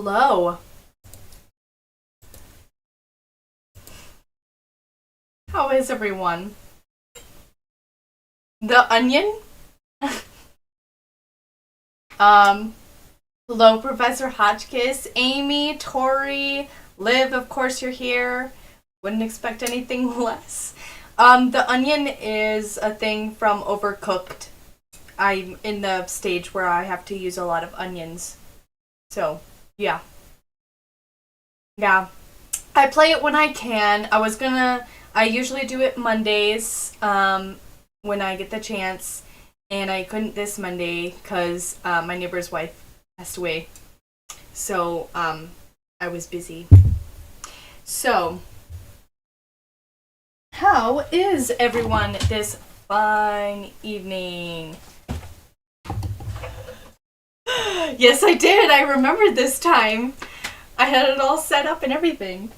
Hello. How is everyone? The Onion? um, Hello, Professor Hotchkiss, Amy, Tori, Liv, of course you're here. Wouldn't expect anything less. The Onion is a thing from Overcooked. I'm in the stage where I have to use a lot of onions. So, yeah. Yeah. I play it when I can. I usually do it Mondays, when I get the chance. And I couldn't this Monday because my neighbor's wife passed away. So, I was busy. So, how is everyone this fine evening? Yes, I did. I remembered this time. I had it all set up and everything.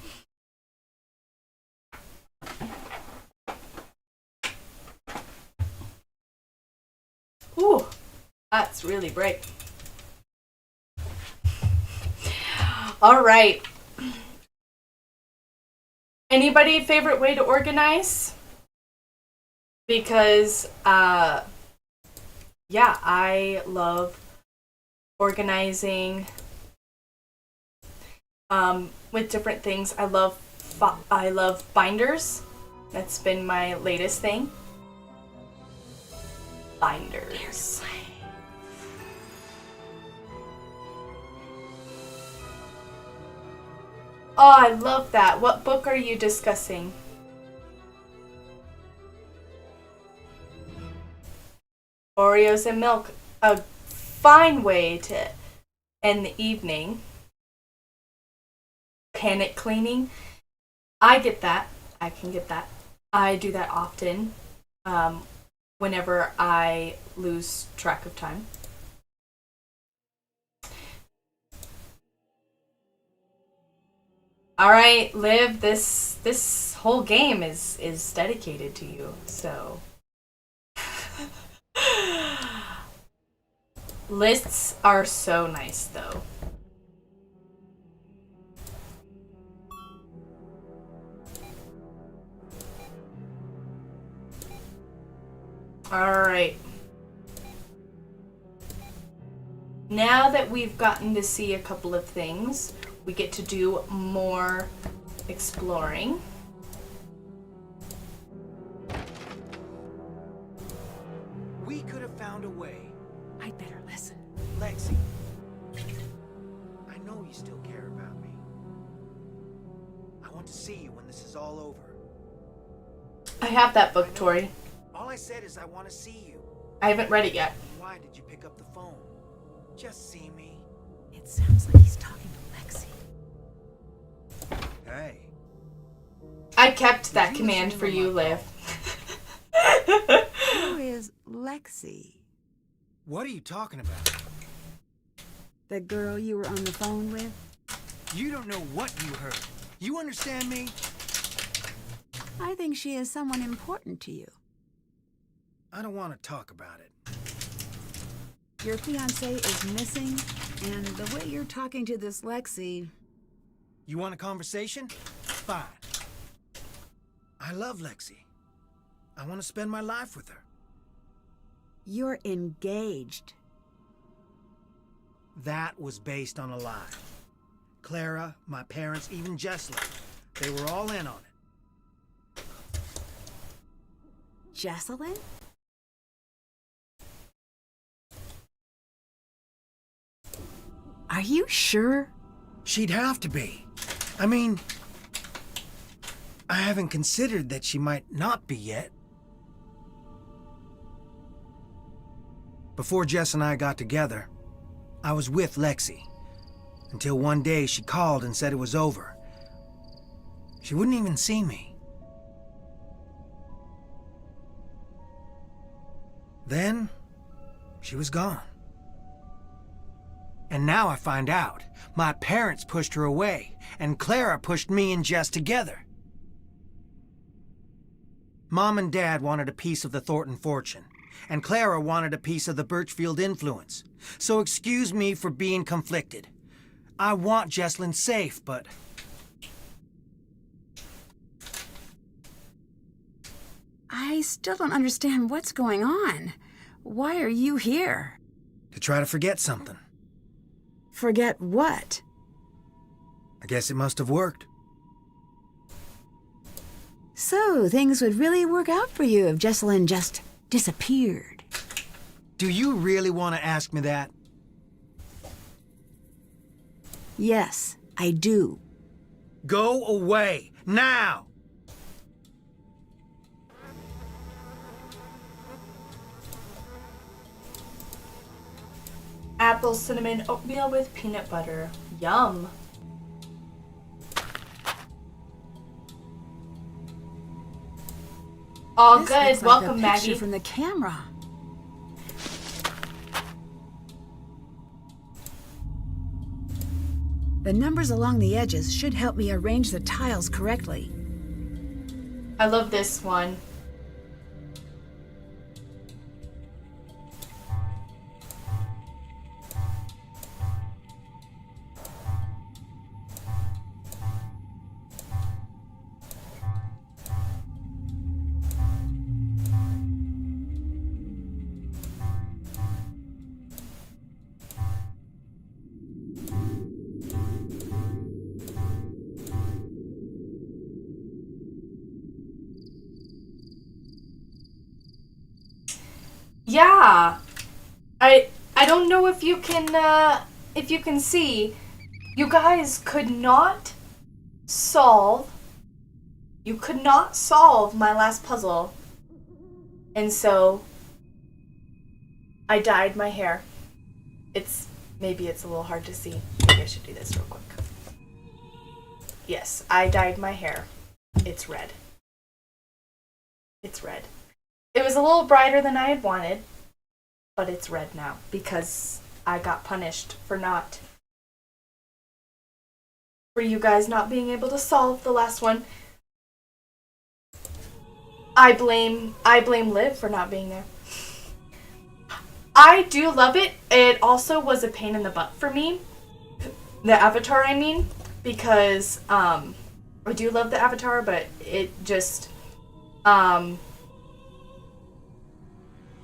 Ooh, that's really bright. All right. Anybody favorite way to organize? Because, yeah, I love organizing with different things. I love binders. That's been my latest thing. Binders. Oh, I love that. What book are you discussing? Oreos and milk. A fine way to end the evening. Panic cleaning. I get that. I can get that. I do that often. Whenever I lose track of time. All right, Liv, this whole game is dedicated to you. So lists are so nice though. All right. Now that we've gotten to see a couple of things, we get to do more exploring. We could have found a way. I'd better listen. Lexi, I know you still care about me. I want to see you when this is all over. I have that book, Tori. All I said is I want to see you. I haven't read it yet. Why did you pick up the phone? Just see me. It sounds like he's talking to Lexi. Hey. I kept that command for you, Liv. Who is Lexi? What are you talking about? The girl you were on the phone with? You don't know what you heard. You understand me? I think she is someone important to you. I don't want to talk about it. Your fiancé is missing, and the way you're talking to this Lexi... You want a conversation? Fine. I love Lexi. I want to spend my life with her. You're engaged. That was based on a lie. Clara, my parents, even Jesslyn, they were all in on it. Jesselyn? Are you sure? She'd have to be. I mean, I haven't considered that she might not be yet. Before Jess and I got together, I was with Lexi. Until one day she called and said it was over. She wouldn't even see me. Then, she was gone. And now I find out. My parents pushed her away, and Clara pushed me and Jess together. Mom and Dad wanted a piece of the Thornton fortune, and Clara wanted a piece of the Birchfield influence. So excuse me for being conflicted. I want Jesslyn safe, but... I still don't understand what's going on. Why are you here? to try to forget something. Forget what? I guess it must have worked. So, things would really work out for you if Jesselyn just disappeared. Do you really want to ask me that? Yes, I do. Go away, now! Apple cinnamon oatmeal with peanut butter. Yum. All This good. looks like Welcome, a picture Maggie. from the camera. The numbers along the edges should help me arrange the tiles correctly. I love this one. Yeah, I don't know if you can see, you guys could not solve my last puzzle, and so I dyed my hair. Maybe it's a little hard to see. Maybe I should do this real quick. Yes, I dyed my hair. It's red. It's red. It was a little brighter than I had wanted, but it's red now because I got punished for you guys not being able to solve the last one. I blame Liv for not being there. I do love it. It also was a pain in the butt for me. The avatar, I mean, because I do love the avatar, but it just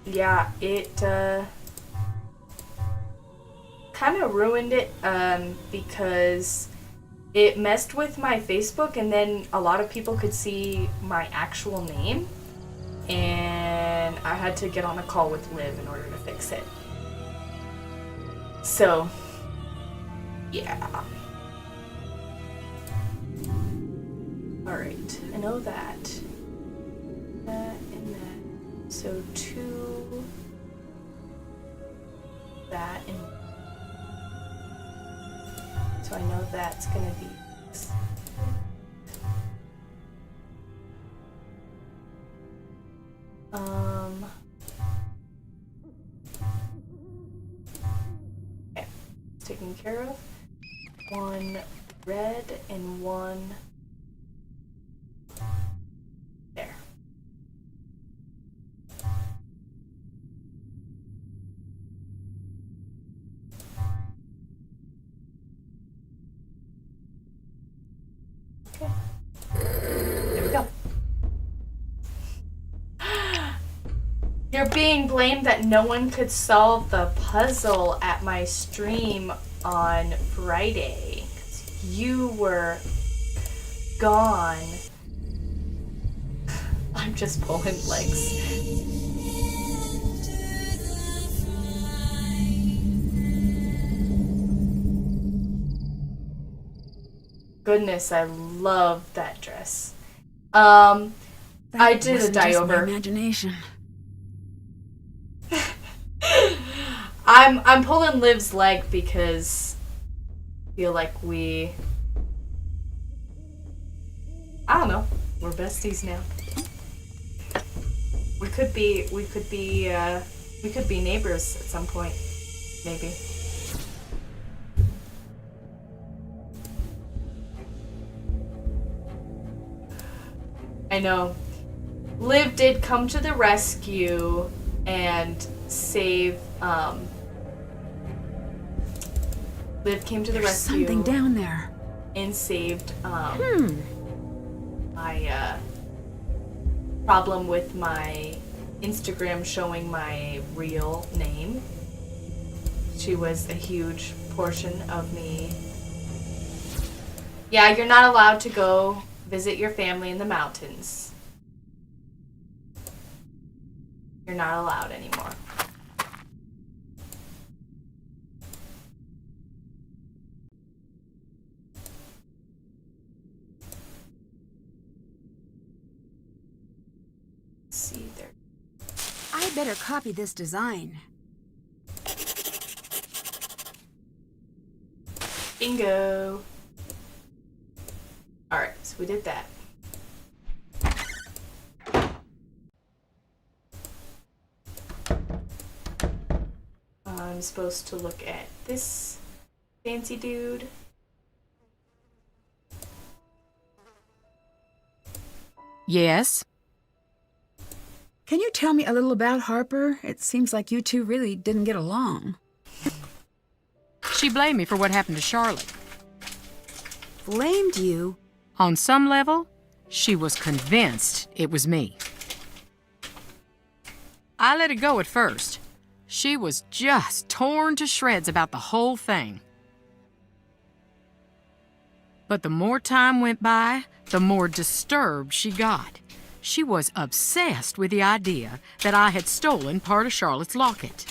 yeah, it kind of ruined it because it messed with my Facebook, and then a lot of people could see my actual name, and I had to get on a call with Liv in order to fix it. So, yeah. Alright, I know that. That and that. So 2, that, and so I know that's gonna be this. Okay, it's taken care of. 1 red and 1 there. Okay. There we go. You're being blamed that no one could solve the puzzle at my stream on Friday. You were gone. I'm just pulling legs. Goodness, I love that dress. I did a wasn't dye just over. my imagination. I'm pulling Liv's leg because I feel like I don't know, we're besties now. We could be neighbors at some point, maybe. I know. Liv did come to the rescue and save Liv came to the There's rescue something down there. and saved my problem with my Instagram showing my real name. She was a huge portion of me. Yeah, you're not allowed to go visit your family in the mountains. You're not allowed anymore. Let's see there. I better copy this design. Bingo. Alright, so we did that. I'm supposed to look at this fancy dude. Yes? Can you tell me a little about Harper? It seems like you two really didn't get along. She blamed me for what happened to Charlotte. Blamed you? On some level, she was convinced it was me. I let it go at first. She was just torn to shreds about the whole thing. But the more time went by, the more disturbed she got. She was obsessed with the idea that I had stolen part of Charlotte's locket.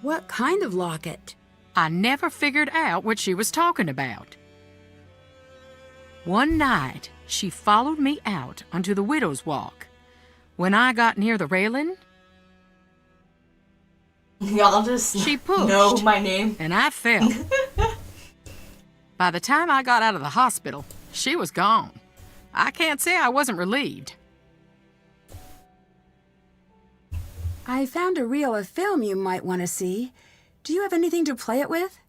What kind of locket? I never figured out what she was talking about. One night, she followed me out onto the widow's walk. When I got near the railing, Y'all just she pushed. know my name. And I fell. By the time I got out of the hospital, she was gone. I can't say I wasn't relieved. I found a reel of film you might want to see. Do you have anything to play it with?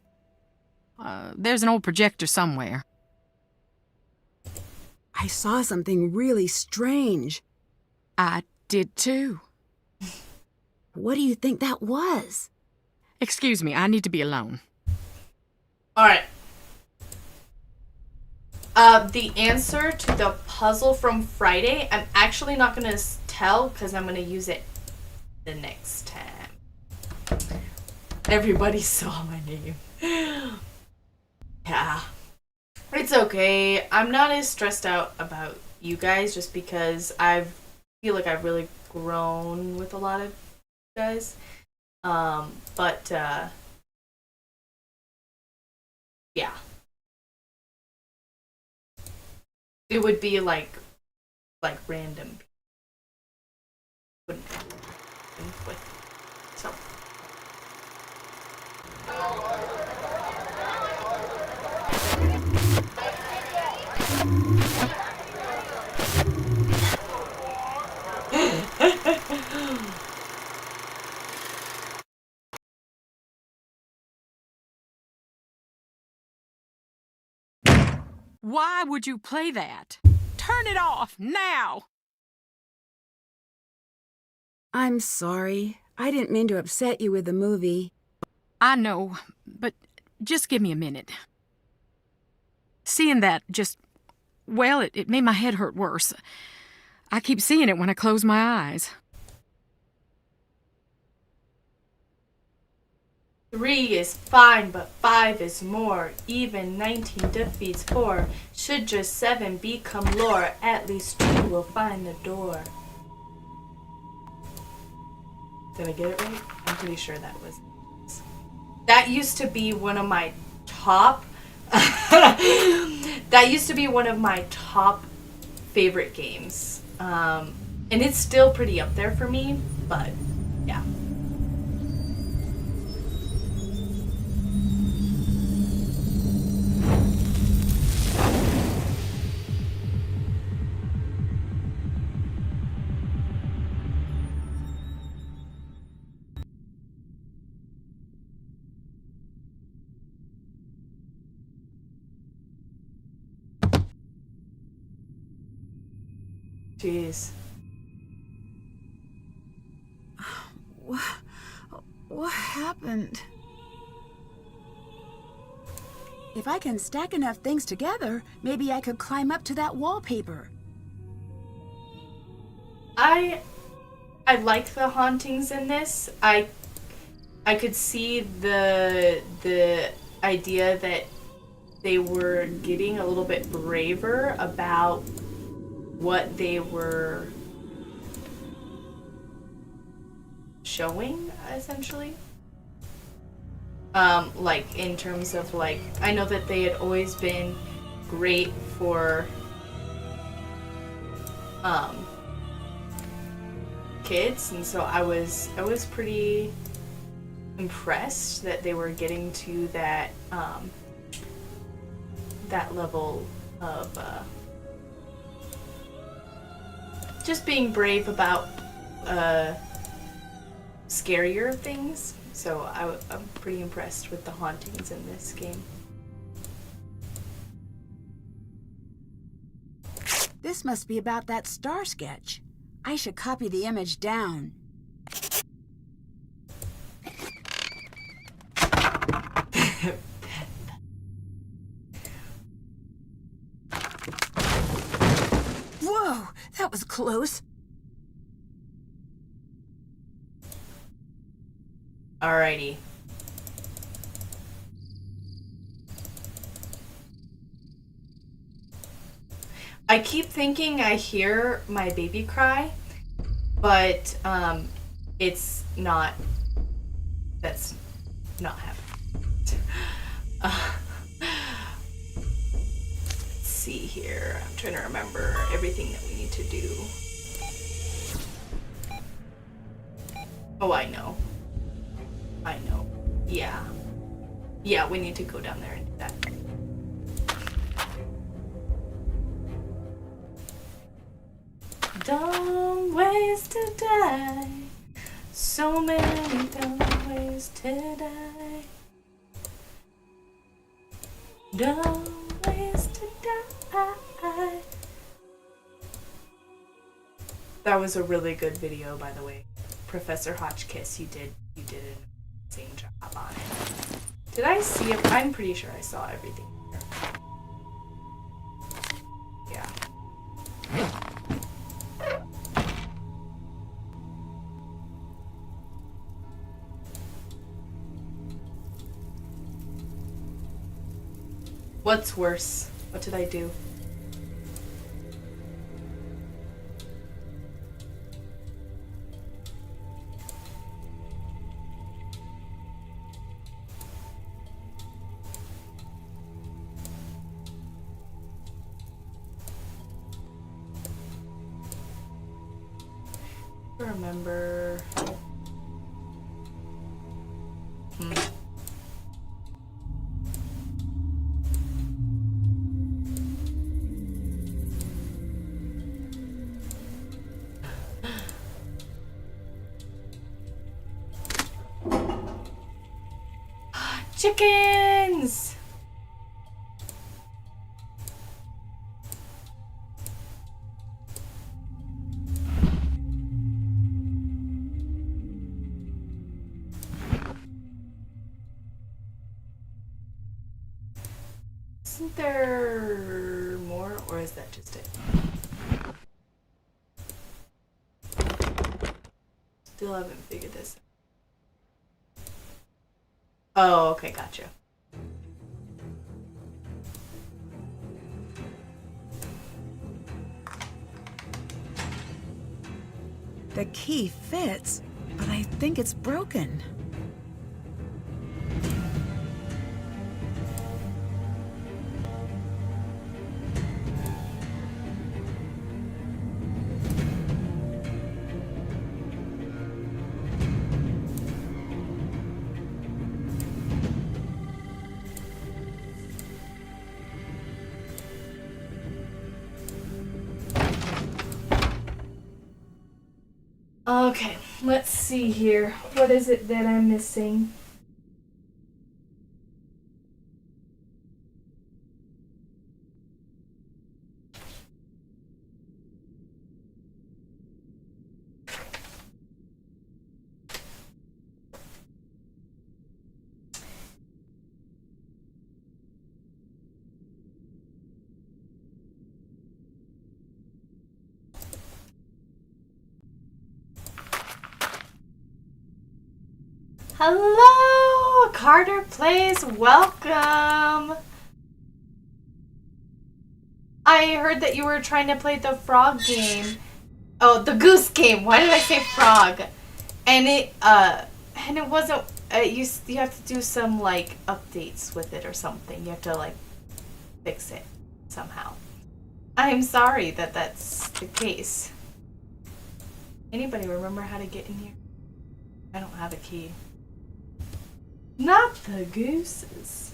There's an old projector somewhere. I saw something really strange. I did too. What do you think that was? Excuse me, I need to be alone. Alright. The answer to the puzzle from Friday, I'm actually not going to tell because I'm going to use it the next time. Everybody saw my name. Yeah. It's okay. I'm not as stressed out about you guys just because I feel like I've really grown with a lot of you guys. Yeah. It would be like random. Wouldn't with so. Why would you play that? Turn it off now! I'm sorry. I didn't mean to upset you with the movie. I know, but just give me a minute. Seeing that just, well, it made my head hurt worse. I keep seeing it when I close my eyes. 3 is fine, but 5 is more. Even 19 defeats 4. Should just 7 become lore, at least 2 will find the door. Did I get it right? I'm pretty sure that was. That used to be one of my top. That used to be one of my top favorite games. And it's still pretty up there for me, but yeah. Jeez. What? happened. If I can stack enough things together, maybe I could climb up to that wallpaper. I like the hauntings in this. I could see the idea that they were getting a little bit braver about what they were showing, essentially. Like, in terms of, like, I know that they had always been great for, kids, and so I was pretty impressed that they were getting to that, that level of, just being brave about, scarier things. So I'm pretty impressed with the hauntings in this game. This must be about that star sketch. I should copy the image down. Whoa, that was close. Alrighty. I keep thinking I hear my baby cry, but it's not. That's not happening. Let's see here. I'm trying to remember everything that we need to do. Oh, I know. Yeah. Yeah, we need to go down there and do that. Dumb ways to die. So many dumb ways to die. Dumb ways to die. That was a really good video, by the way. Professor Hotchkiss, you did an amazing job on it. Did I see it? I'm pretty sure I saw everything here. Yeah. What's worse? What did I do? Remember. Chickens! Isn't there more, or is that just it? Still haven't figured this out. Oh, okay, gotcha. The key fits, but I think it's broken. Okay, let's see here. What is it that I'm missing? Hello, Carter Plays. Welcome. I heard that you were trying to play the frog game. Oh, the goose game. Why did I say frog? And it wasn't. You have to do some like updates with it or something. You have to like fix it somehow. I'm sorry that that's the case. Anybody remember how to get in here? I don't have a key. Not the gooses.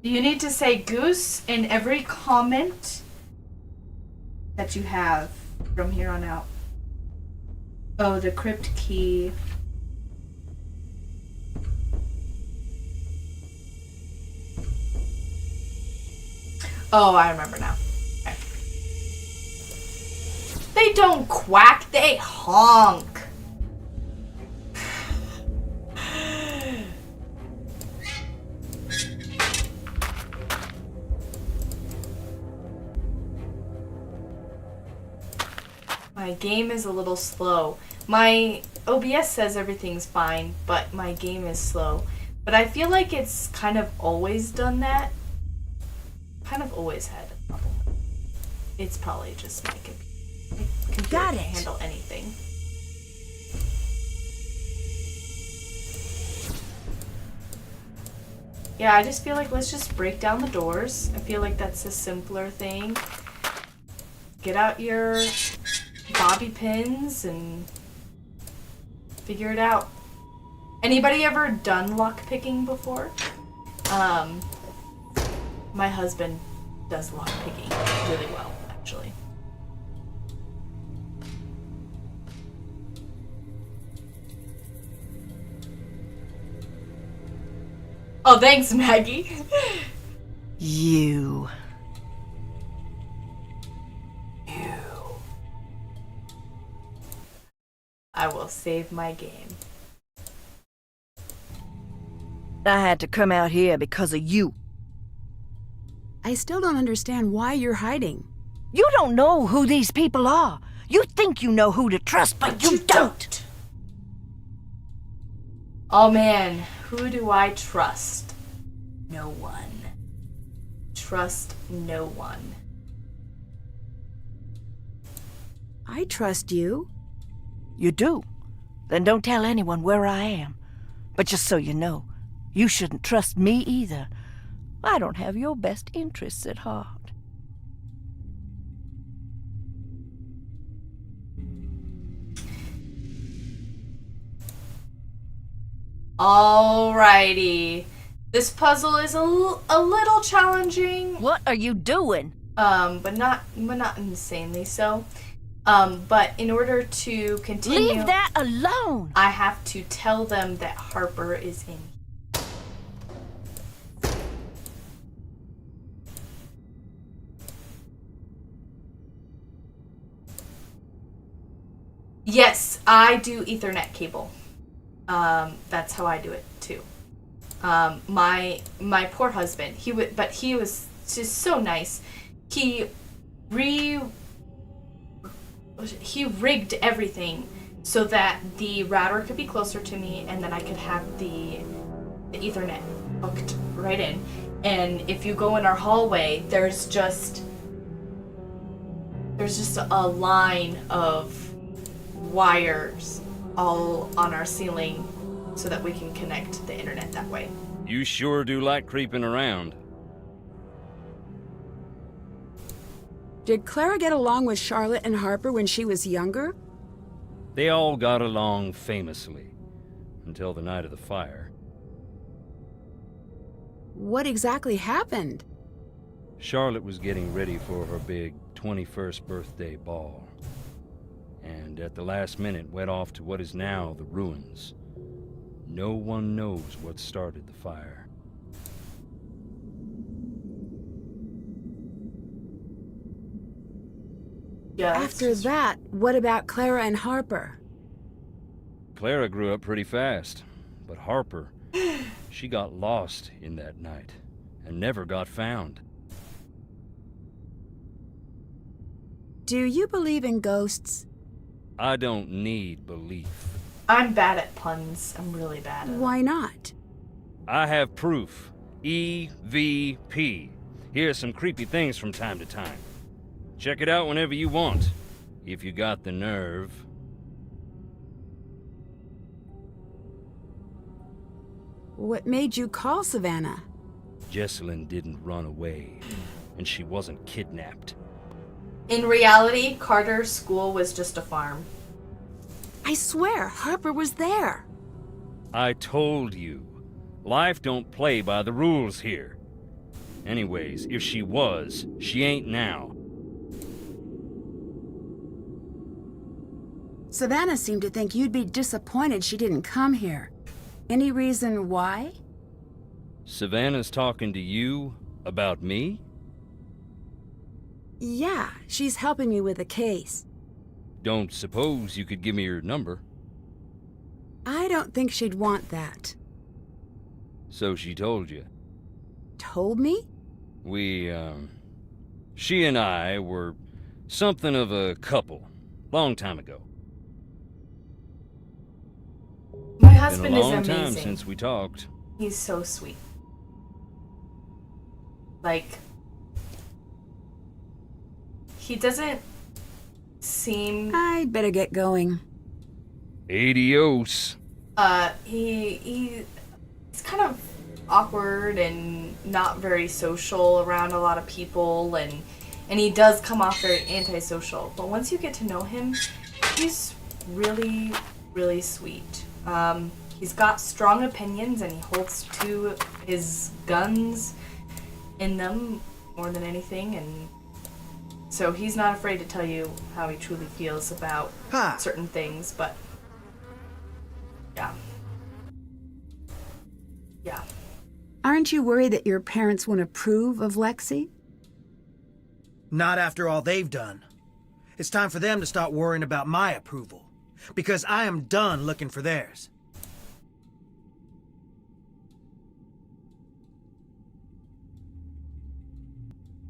Do you need to say goose in every comment that you have from here on out? Oh, the crypt key. Oh, I remember now. Okay. They don't quack, they honk. My game is a little slow. My OBS says everything's fine, but my game is slow. But I feel like it's kind of always done that. Kind of always had a problem. It's probably just my computer. My computer Got can it. handle anything. Yeah, I just feel like let's just break down the doors. I feel like that's a simpler thing. Get out your bobby pins and figure it out. Anybody ever done lockpicking before? My husband does lockpicking really well, actually. Oh, thanks, Maggie. You. I will save my game. I had to come out here because of you. I still don't understand why you're hiding. You don't know who these people are. You think you know who to trust, but you don't. Oh man, who do I trust? No one. Trust no one. I trust you. You do? Then don't tell anyone where I am. But just so you know, you shouldn't trust me either. I don't have your best interests at heart. Alrighty. This puzzle is a little challenging. What are you doing? But not insanely so. But in order to continue, Leave that alone! I have to tell them that Harper is in. Yes, I do Ethernet cable. That's how I do it too. My poor husband, he was just so nice. He rigged everything so that the router could be closer to me, and then I could have the Ethernet hooked right in. And if you go in our hallway, there's just a line of wires all on our ceiling so that we can connect the internet that way. You sure do like creeping around. Did Clara get along with Charlotte and Harper when she was younger? They all got along famously. Until the night of the fire. What exactly happened? Charlotte was getting ready for her big 21st birthday ball. And at the last minute went off to what is now the ruins. No one knows what started the fire. Yeah. After that, what about Clara and Harper? Clara grew up pretty fast, but Harper, she got lost in that night and never got found. Do you believe in ghosts? I don't need belief. I'm bad at puns. I'm really bad at Why not? I have proof. EVP. Here's some creepy things from time to time. Check it out whenever you want, if you got the nerve. What made you call Savannah? Jessalyn didn't run away, and she wasn't kidnapped. In reality, Carter's school was just a farm. I swear, Harper was there. I told you, life don't play by the rules here. Anyways, if she was, she ain't now. Savannah seemed to think you'd be disappointed she didn't come here. Any reason why? Savannah's talking to you about me? Yeah, she's helping me with a case. Don't suppose you could give me your number? I don't think she'd want that. So she told you. Told me? She and I were something of a couple, long time ago. My Been a husband is long time amazing. since we talked. He's so sweet. Like, he doesn't seem... I'd better get going. Adios. He's kind of awkward and not very social around a lot of people, and he does come off very antisocial. But once you get to know him, he's really, really sweet. He's got strong opinions, and he holds to his guns in them more than anything, and so he's not afraid to tell you how he truly feels about certain things, but yeah. Aren't you worried that your parents won't approve of Lexi? Not after all they've done. It's time for them to start worrying about my approval, because I am done looking for theirs.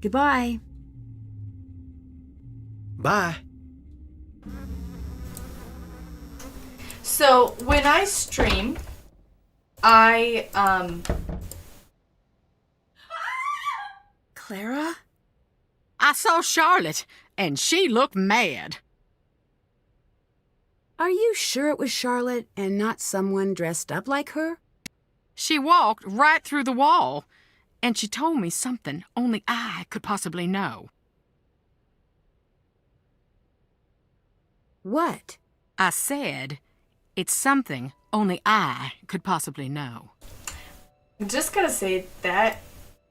Goodbye. Bye. So when I stream, Clara? I saw Charlotte, and she looked mad. Are you sure it was Charlotte and not someone dressed up like her? She walked right through the wall, and she told me something only I could possibly know. What? I said, it's something only I could possibly know. I'm just gonna say that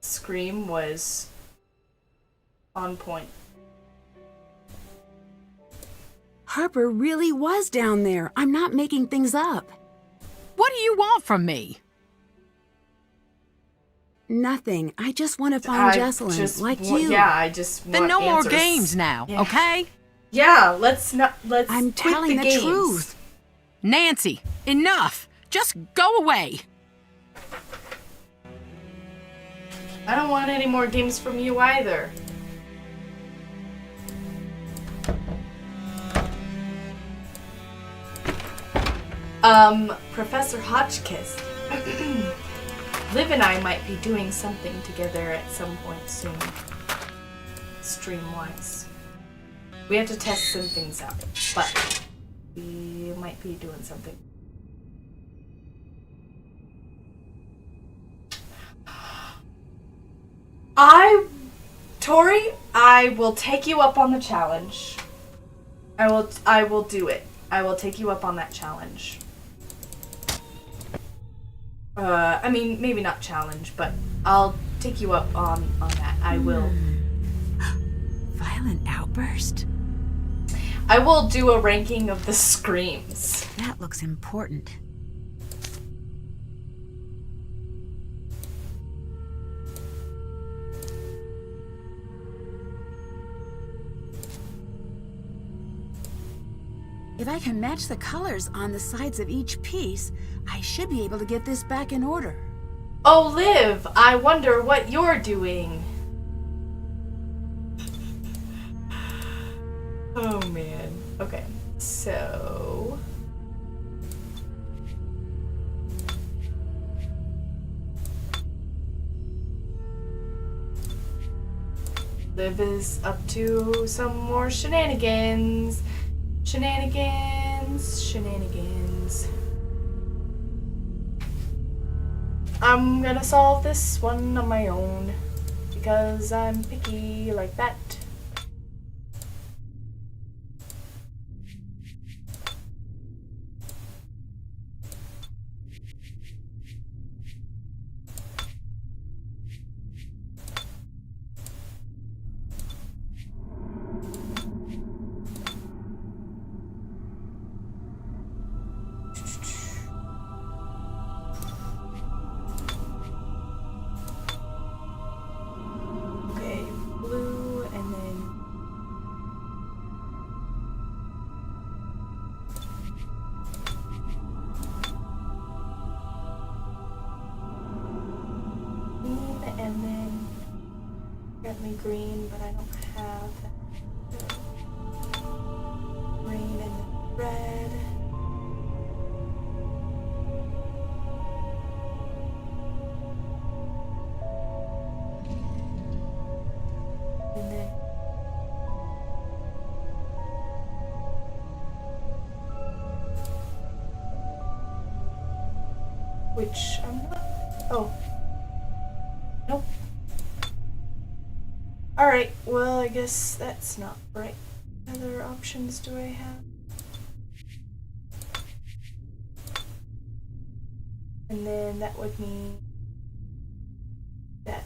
scream was on point. Harper really was down there. I'm not making things up. What do you want from me? Nothing. I just want to find Jessalyn, like you. Yeah, I just want Then no more answers. games now, Yeah. okay? Yeah, let's I'm quit telling the games. truth. Nancy, enough. Just go away. I don't want any more games from you either. Professor Hotchkiss. Liv and I might be doing something together at some point soon. Stream-wise. We have to test some things out, but we might be doing something. Tori, I will take you up on the challenge. I will do it. I will take you up on that challenge. I mean, maybe not challenge, but I'll take you up on that. I will. Violent outburst? I will do a ranking of the screams. That looks important. If I can match the colors on the sides of each piece, I should be able to get this back in order. Oh, Liv, I wonder what you're doing. Oh, man. Okay. So Liv is up to some more shenanigans. Shenanigans. I'm gonna solve this one on my own because I'm picky like that. Okay, blue and then green and then apparently green, but I don't have that. So, green and then red. And then which I'm not. Oh. Nope. Alright, well, I guess that's not right. What other options do I have? And then that would mean that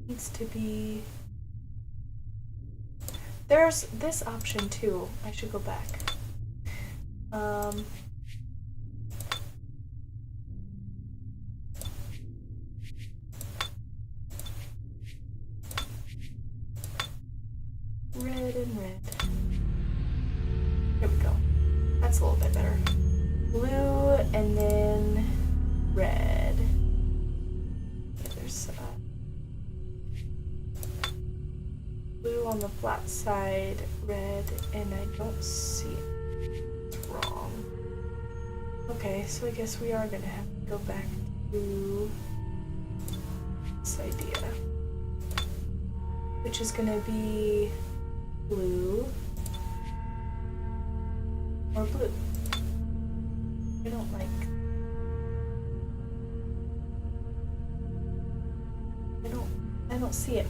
needs to be. There's this option too. I should go back. Red and red. Here we go. That's a little bit better. Blue and then red. Yeah, there's blue on the flat side, red, and I don't see it. It's wrong. Okay, so I guess we are gonna have to go back to this idea, which is gonna be blue or blue. I don't like. I don't see it.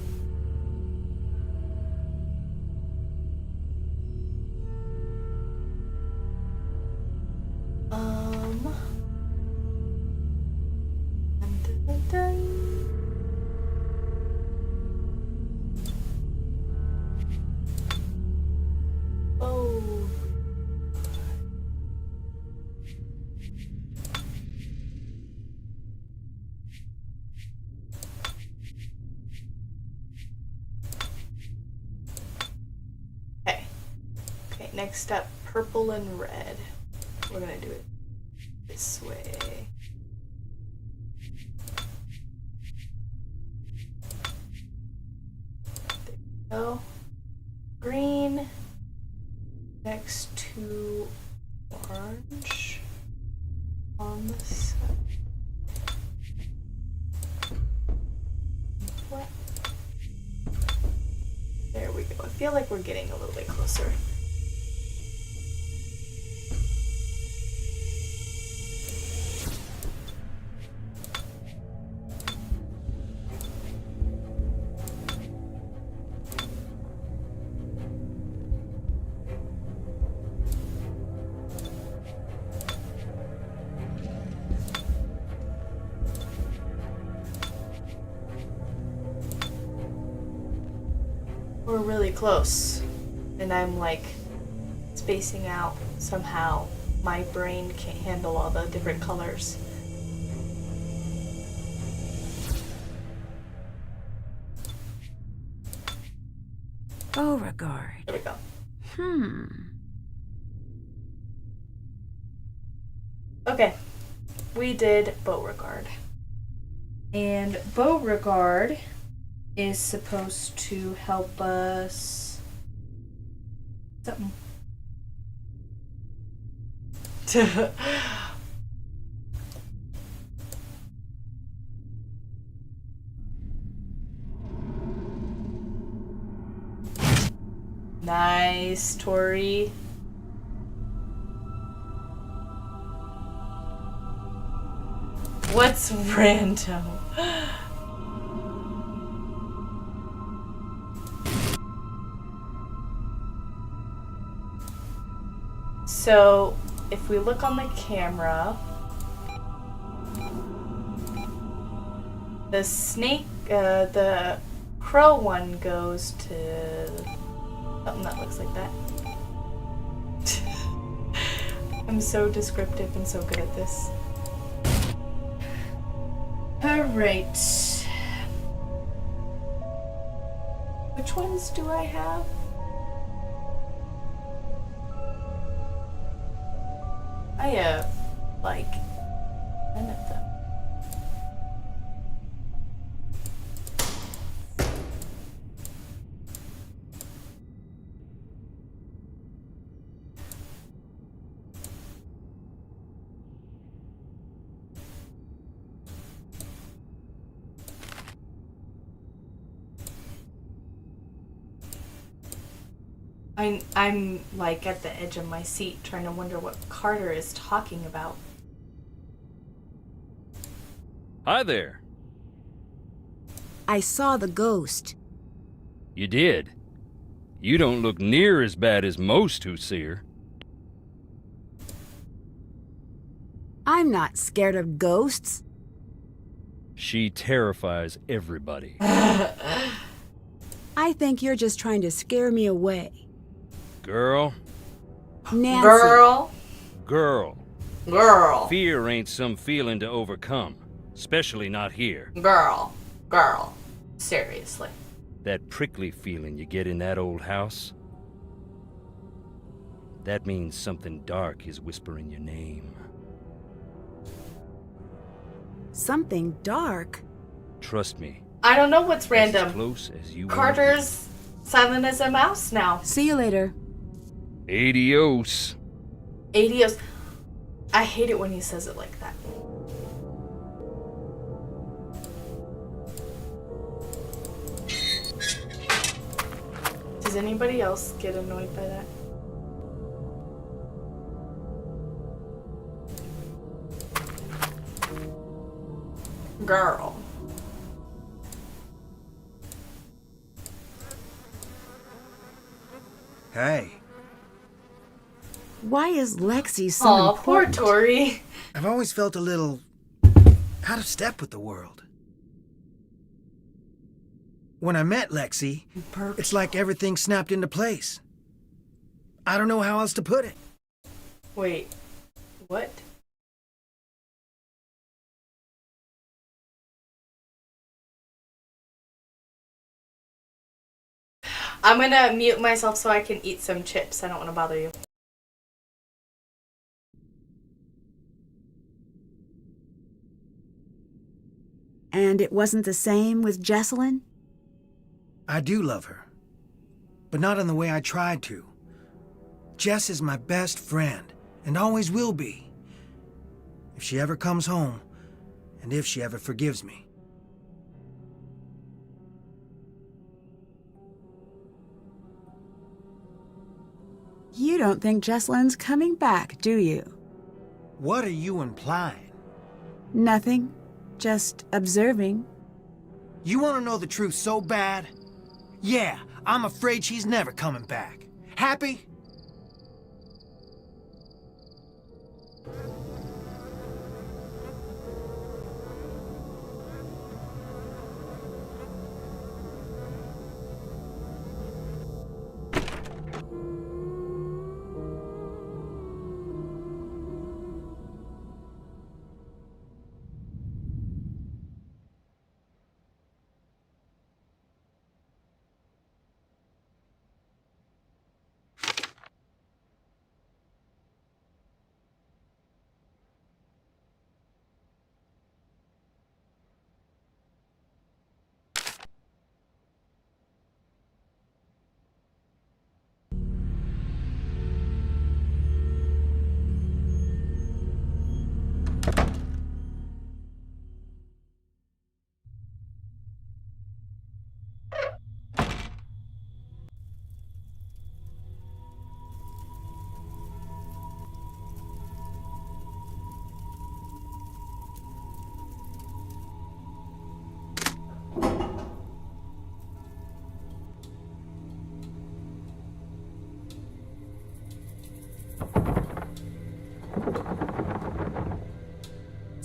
Dun, dun, dun. Oh. Okay, next up, purple and red. We're gonna do it this way. There we go. Green next to orange on the side. What? There we go. I feel like we're getting a little bit closer. We're really close, and I'm like spacing out somehow. My brain can't handle all the different colors. Beauregard. There we go. Okay, we did Beauregard. And Beauregard is supposed to help us Something. Nice, Tori. What's random? So, if we look on the camera, the snake, the crow one goes to something that looks like that. I'm so descriptive and so good at this. Alright. Which ones do I have? I have, like, none of them. I'm like at the edge of my seat trying to wonder what Carter is talking about. Hi there. I saw the ghost. You did? You don't look near as bad as most who see her. I'm not scared of ghosts. She terrifies everybody. I think you're just trying to scare me away. Girl, Nancy. girl. Girl. Fear ain't some feeling to overcome, especially not here. Girl. Seriously. That prickly feeling you get in that old house, that means something dark is whispering your name. Something dark? Trust me. I don't know what's As random. close as you Carter's silent as a mouse now. See you later. Adios. Adios. I hate it when he says it like that. Does anybody else get annoyed by that? Girl. Hey, Why is Lexi so Aw, poor important? Tori. I've always felt a little out of step with the world. When I met Lexi, it's like everything snapped into place. I don't know how else to put it. Wait, what? I'm gonna mute myself so I can eat some chips. I don't want to bother you. And it wasn't the same with Jesselyn? I do love her, but not in the way I tried to. Jess is my best friend, and always will be. If she ever comes home, and if she ever forgives me. You don't think Jesselyn's coming back, do you? What are you implying? Nothing. Just observing. You want to know the truth so bad? Yeah, I'm afraid she's never coming back. Happy?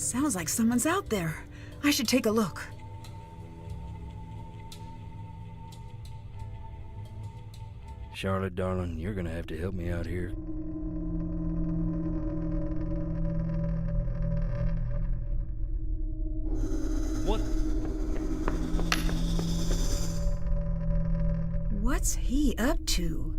Sounds like someone's out there. I should take a look. Charlotte, darling, you're gonna have to help me out here. What? What's he up to?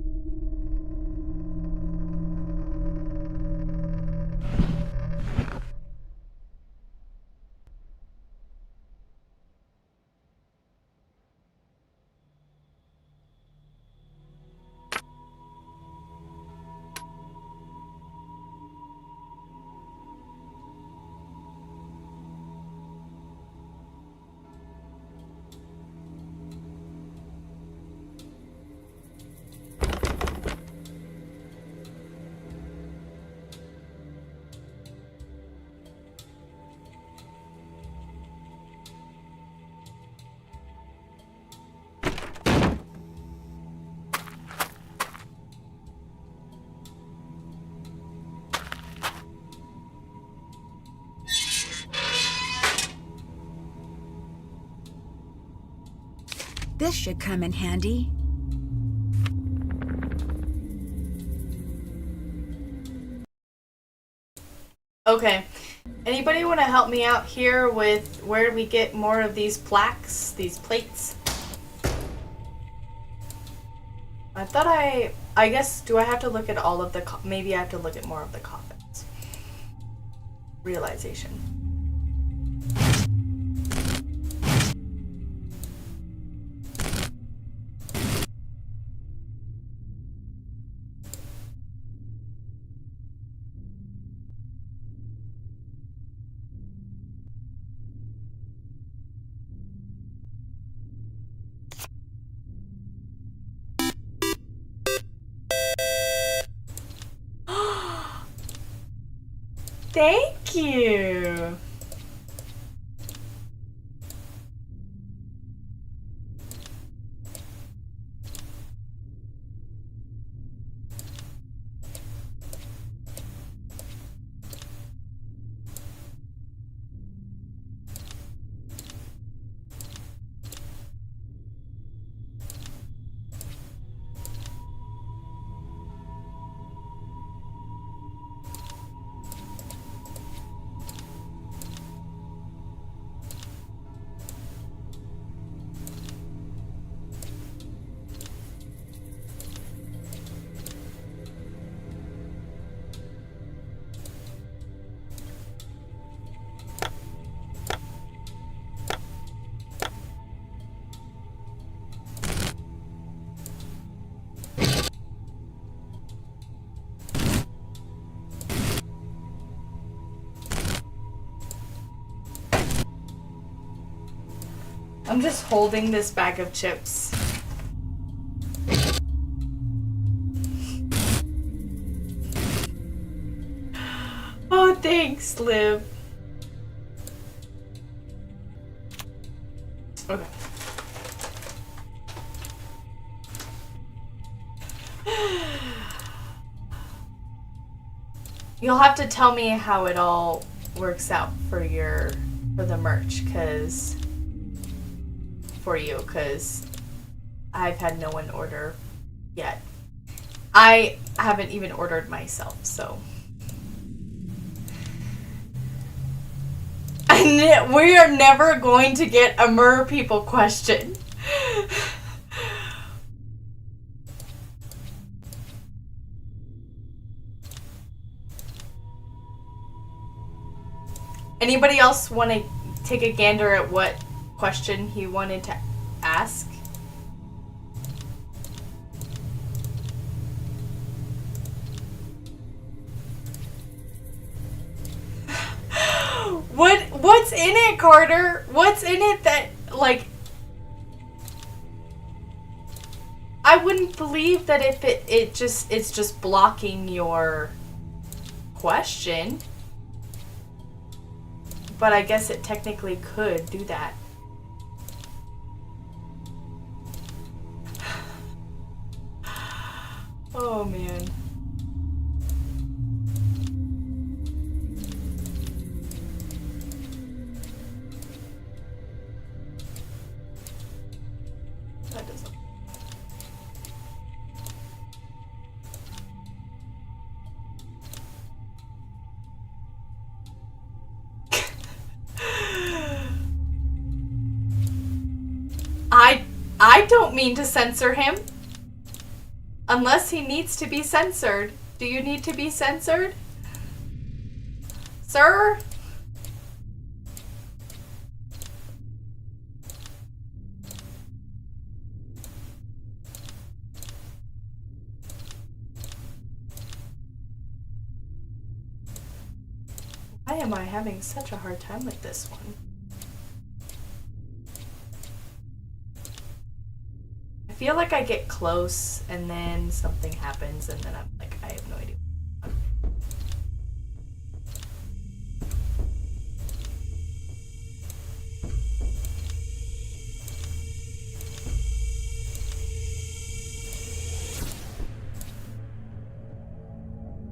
This should come in handy. Okay. Anybody want to help me out here with where do we get more of these plaques, these plates? I thought I guess, do I have to look at all of the, maybe I have to look at more of the coffins. Realization. Thank you. I'm just holding this bag of chips. Oh, thanks, Liv. Okay. You'll have to tell me how it all works out for the merch, for you, because I've had no one order yet. I haven't even ordered myself, so. We are never going to get a Mer people question. Anybody else want to take a gander at what question he wanted to ask? What's in it, Carter? What's in it that, like, I wouldn't believe that if it's just blocking your question. But I guess it technically could do that. Oh, man. I don't mean to censor him. Unless he needs to be censored. Do you need to be censored? Sir? Why am I having such a hard time with this one? I feel like I get close and then something happens and then I'm like, I have no idea.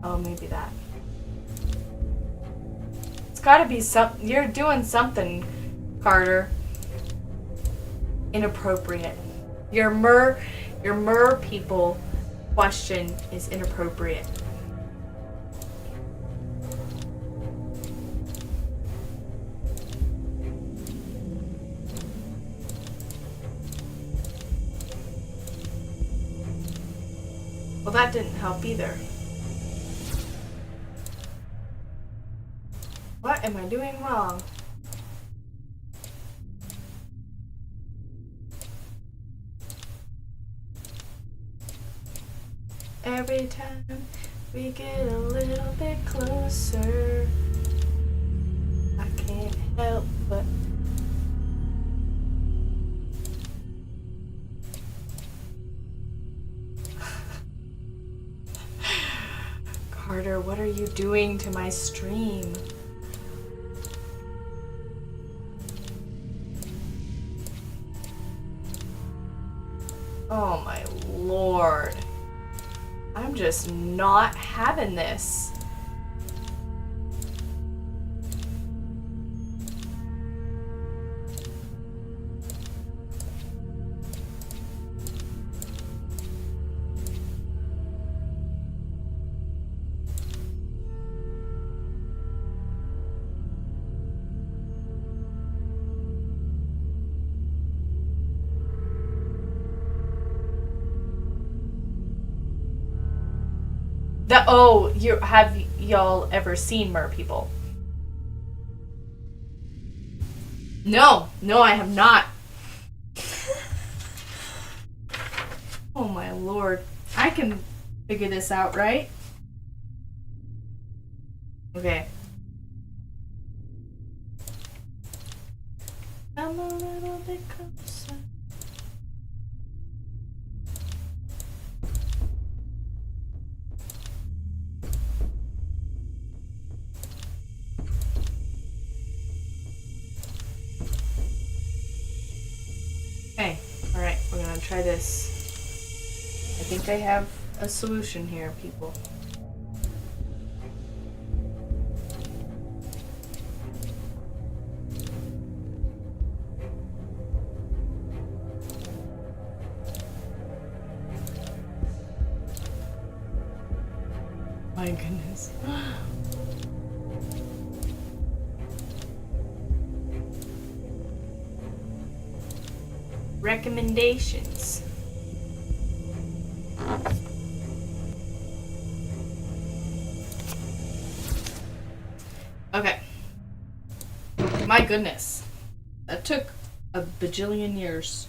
Oh, maybe that. It's gotta be something. You're doing something, Carter. Inappropriate. Your mer people question is inappropriate. Well, that didn't help either. What am I doing wrong? Every time we get a little bit closer, I can't help but... Carter, what are you doing to my stream? Oh my lord. I'm just not having this. Have y'all ever seen mer people? No, I have not. Oh my lord. I can figure this out, right? Okay. I'm a little bit closer. Okay, alright, we're gonna try this. I think I have a solution here, people. My goodness. Recommendations. Okay. My goodness. That took a bajillion years.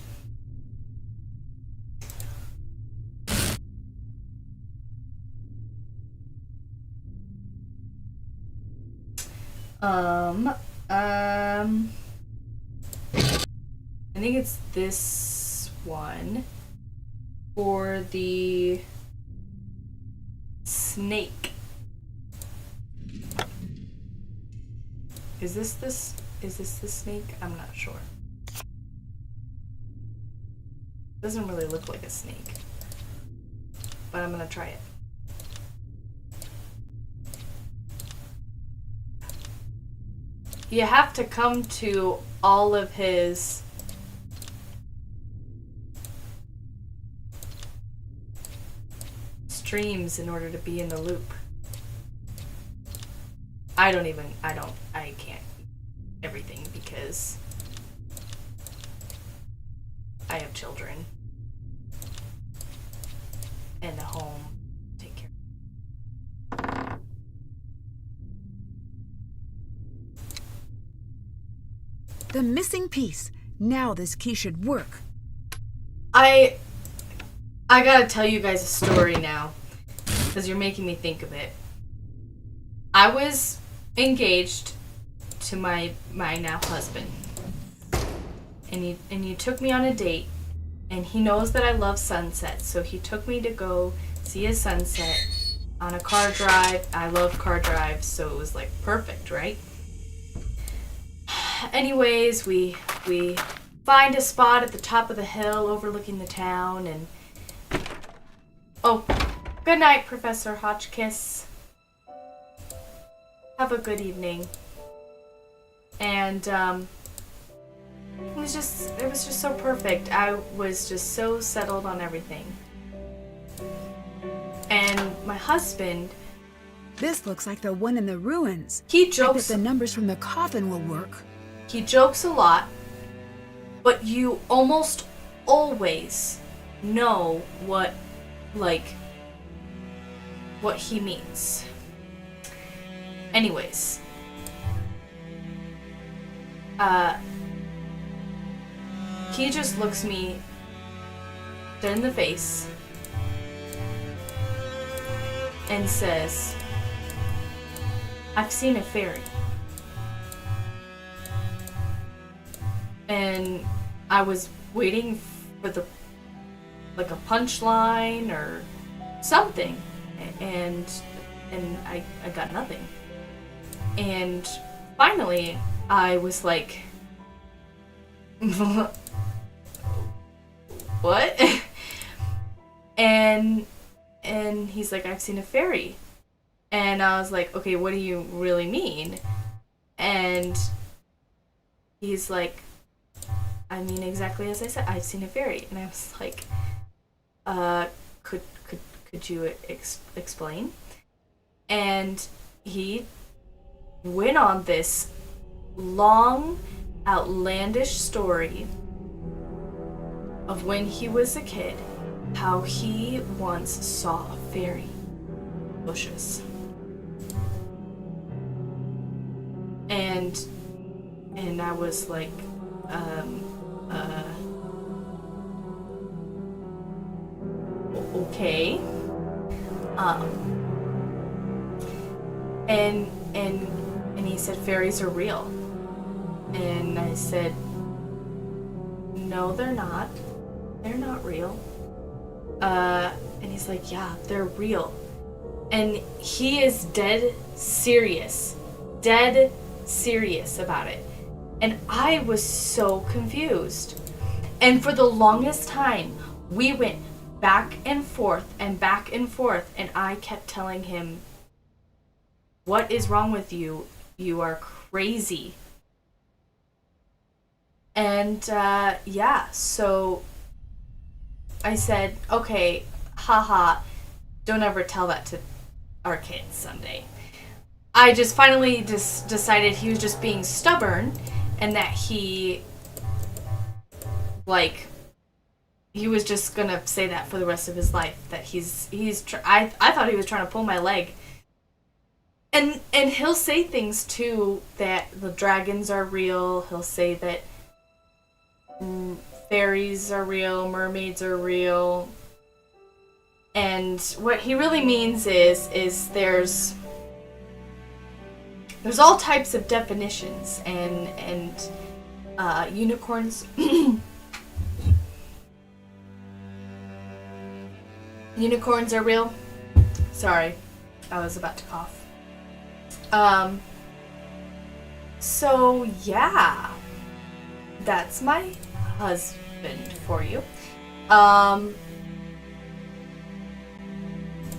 I think it's this one for the snake. Is this the snake? I'm not sure. Doesn't really look like a snake, but I'm gonna try it. You have to come to all of his streams in order to be in the loop. I can't everything because I have children. And a home. Take care. The missing piece. Now this key should work. I gotta tell you guys a story now, because you're making me think of it. I was engaged to my now husband, and he took me on a date, and he knows that I love sunsets, so he took me to go see a sunset on a car drive. I love car drives, so it was like perfect, right? Anyways, we find a spot at the top of the hill overlooking the town, and oh, good night, Professor Hotchkiss. Have a good evening. And it was just so perfect. I was just so settled on everything. And my husband, This looks like the one in the ruins. he I bet jokes the numbers from the coffin will work. He jokes a lot, but you almost always know what he means. Anyways, he just looks me dead in the face and says, "I've seen a fairy." And I was waiting for a punchline or something, and I got nothing. And finally, I was like, "What?" and he's like, "I've seen a fairy," and I was like, "Okay, what do you really mean?" And he's like, "I mean exactly as I said. I've seen a fairy." And I was like, could you explain?" And he went on this long, outlandish story of when he was a kid, how he once saw a fairy bushes. And I was like, okay. And he said fairies are real. And I said, "No, they're not. They're not real." And he's like, "Yeah, they're real." And he is dead serious about it. And I was so confused. And for the longest time, we went back and forth, and I kept telling him, "What is wrong with you? You are crazy." And so I said, "Okay, haha, don't ever tell that to our kids someday." I just finally decided he was just being stubborn, and that he was just gonna say that for the rest of his life. That I thought he was trying to pull my leg. And he'll say things too, that the dragons are real. He'll say that fairies are real, mermaids are real. And what he really means is there's all types of definitions, and unicorns unicorns are real. Sorry, I was about to cough. So yeah, that's my husband for you.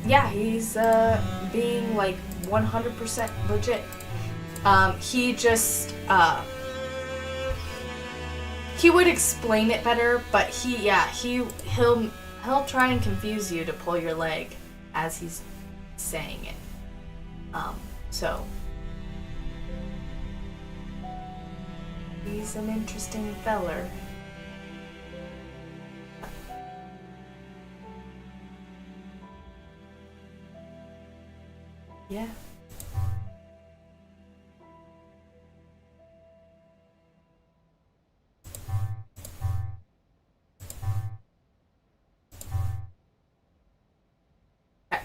Yeah, he's being like 100% legit. He just he would explain it better, but he'll try and confuse you to pull your leg as he's saying it. So he's an interesting feller. Yeah. Okay.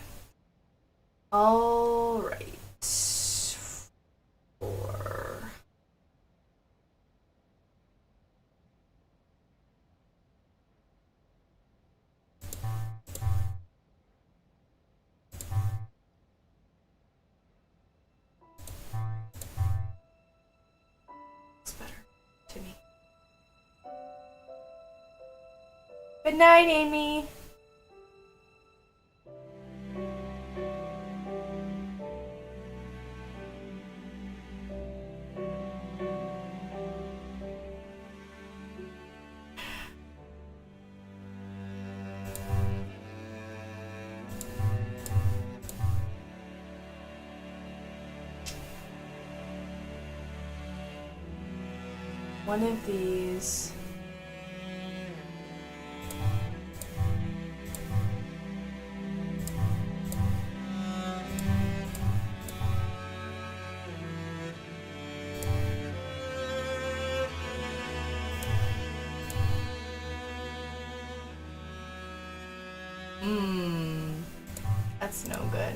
All right. 4. It's better to me. Good night, Amy. One of these. That's no good.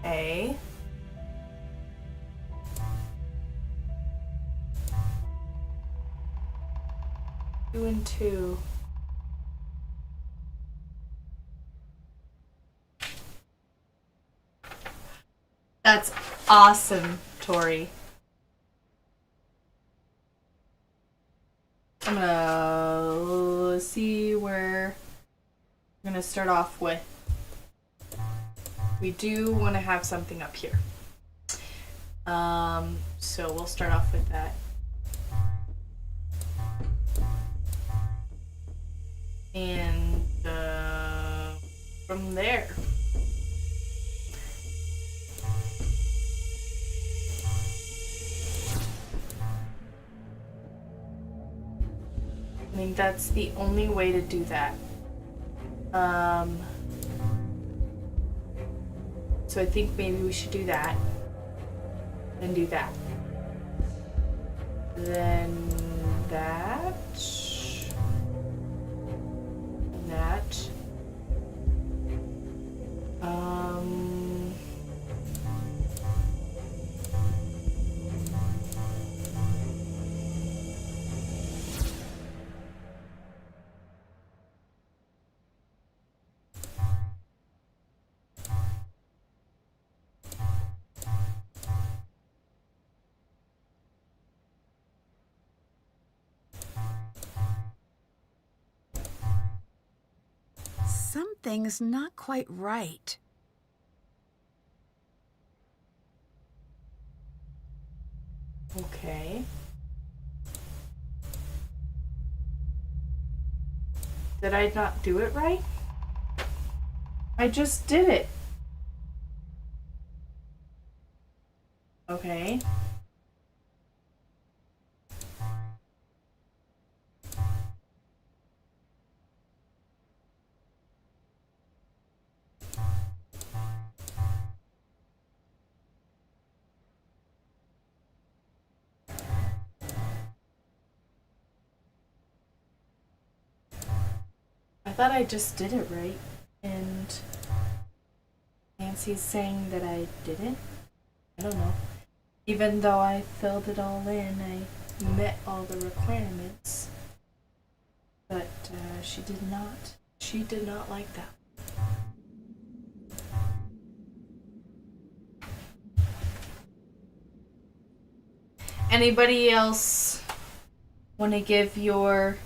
A. 2 and 2. That's awesome, Tori. I'm gonna see where I'm gonna start off with. We do want to have something up here. So we'll start off with that. And from there. I think that's the only way to do that. So I think maybe we should do that. Then do that. Then that. And that. Something's not quite right. Okay. Did I not do it right? I just did it. Okay. I thought I just did it right, and Nancy's saying that I didn't? I don't know. Even though I filled it all in, I met all the requirements. But she did not. She did not like that. Anybody else want to give your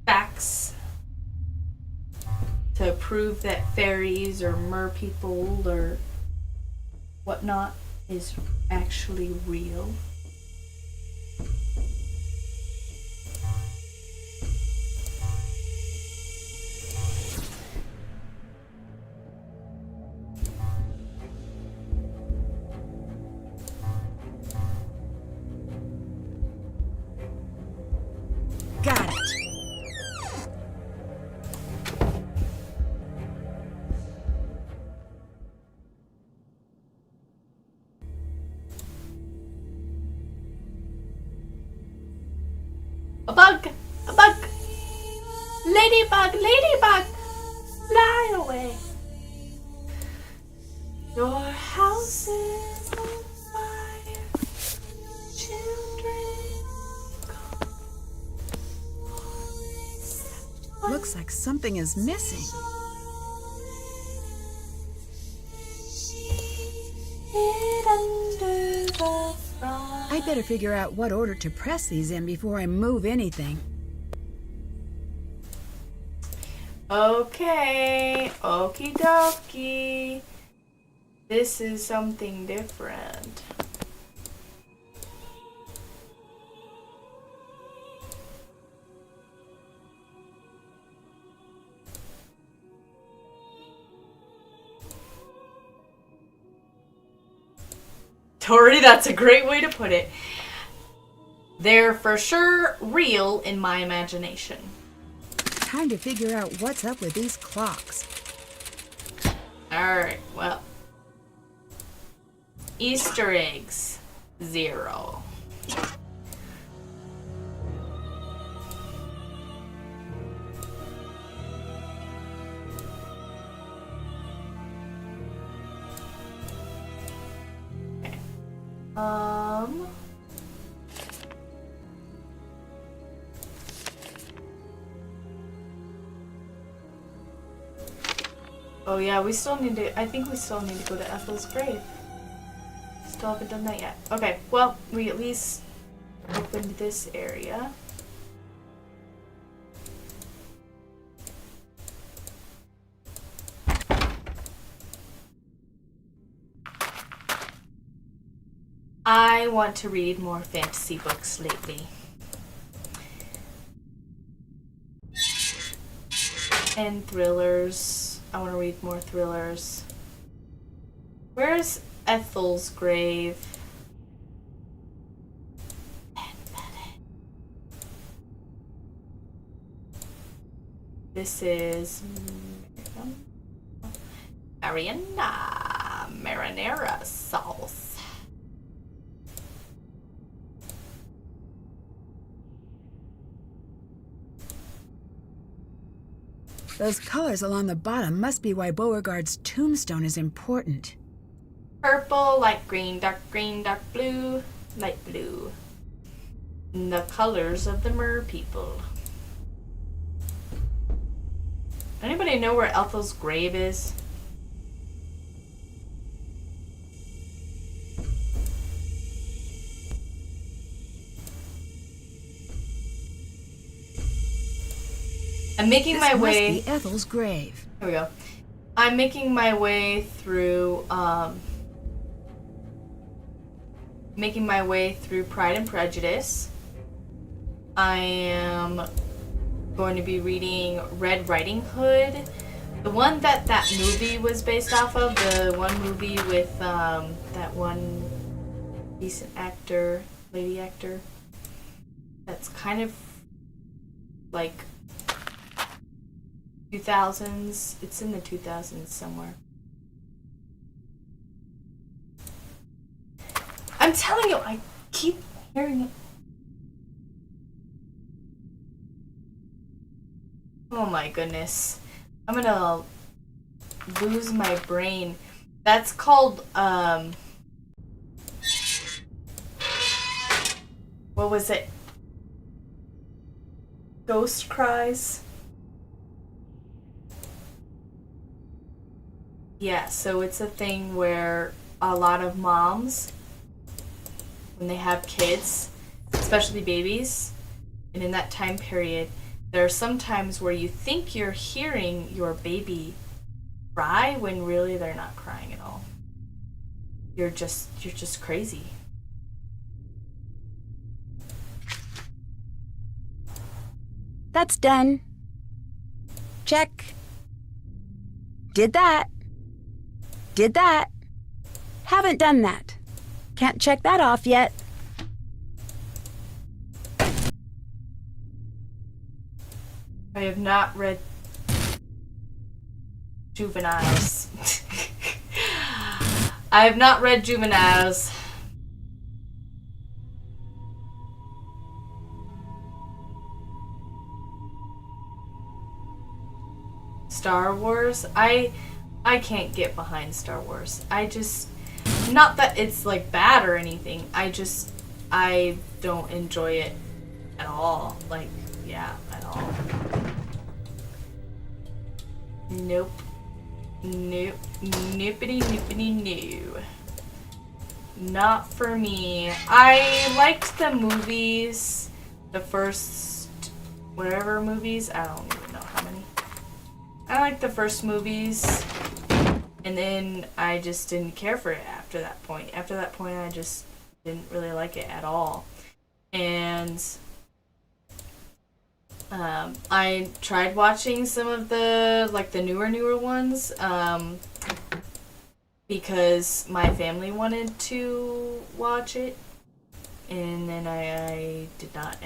facts to prove that fairies or mer people or whatnot is actually real? Got it. A bug! A bug! Ladybug! Ladybug! Fly away! Your house is on fire. Children come. Looks like something is missing. Hid under the frost. I'd better figure out what order to press these in before I move anything. Okay, okie dokie. This is something different. Tori, that's a great way to put it. They're for sure real in my imagination. Time to figure out what's up with these clocks. Alright, well. Easter eggs, 0. Okay. Oh yeah, we still need to, I think we still need to go to Ethel's grave. Still haven't done that yet. Okay, well, we at least opened this area. I want to read more fantasy books lately. And thrillers. I want to read more thrillers. Where's Ethel's grave? This is Mariana marinara sauce. Those colors along the bottom must be why Beauregard's tombstone is important. Purple, light green, dark blue, light blue. And the colors of the mer people. Anybody know where Ethel's grave is? I'm making my way. Must be Ethel's grave. Here we go. I'm making my way through. Making my way through Pride and Prejudice. I am going to be reading Red Riding Hood, the one that movie was based off of. The one movie with that one decent actor, lady actor. That's kind of like 2000s. It's in the 2000s somewhere. I'm telling you, I keep hearing it. Oh my goodness. I'm gonna lose my brain. That's called, what was it? Ghost cries? Yeah, so it's a thing where a lot of moms, when they have kids, especially babies, and in that time period, there are some times where you think you're hearing your baby cry when really they're not crying at all. You're just crazy. That's done. Check. Did that. Did that. Haven't done that. Can't check that off yet. I have not read Juveniles. I have not read Juveniles. Star Wars. I can't get behind Star Wars. I just, not that it's like bad or anything. I don't enjoy it at all. Like, yeah, at all. Nope. Nope. Noopity noopity no. Not for me. I liked the movies. The first whatever movies. I don't even know how many. I liked the first movies. And then I just didn't care for it after that point. After that point I just didn't really like it at all. And I tried watching some of the newer ones because my family wanted to watch it, and then I did not.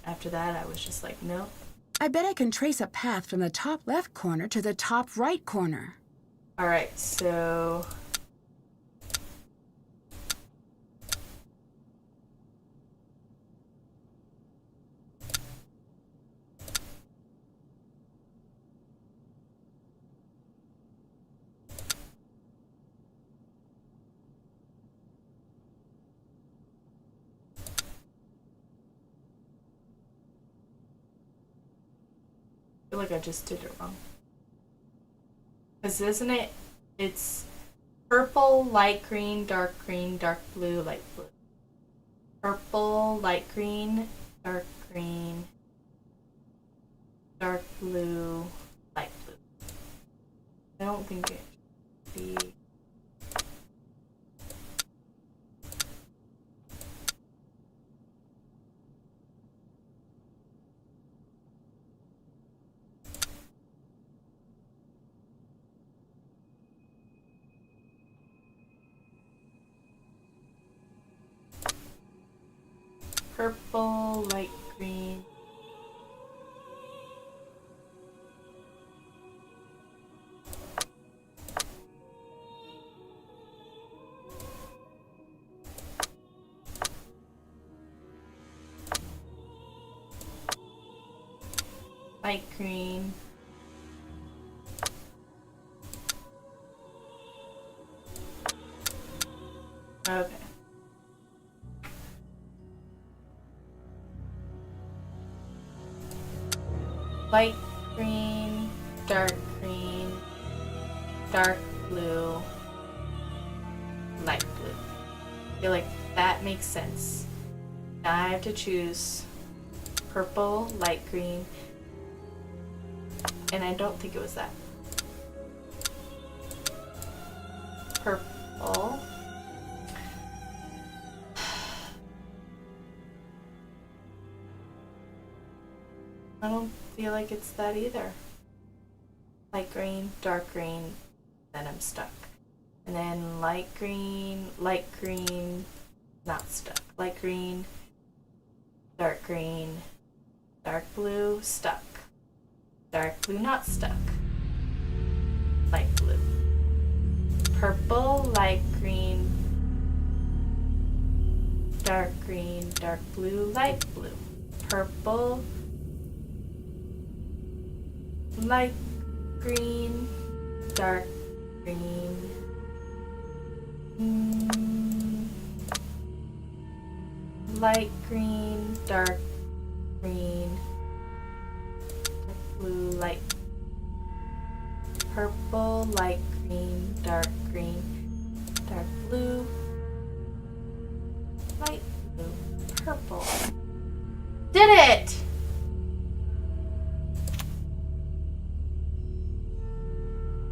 After that I was just like, no. I bet I can trace a path from the top left corner to the top right corner. All right, so I feel like I just did it wrong. Because isn't it? It's purple, light green, dark blue, light blue. Purple, light green, dark blue, light blue. I don't think it should be. Purple, light green. Light green. Okay. Light green, dark blue, light blue. I feel like that makes sense. Now I have to choose purple, light green, and I don't think it was that. Purple. I don't feel like it's that either. Light green, dark green, then I'm stuck. And then light green, not stuck. Light green, dark blue, stuck. Dark blue, not stuck. Light blue. Purple, light green, dark blue, light blue. Purple, light green, dark green, light green, dark blue, light, purple, light green, dark blue, light blue, purple. Did it!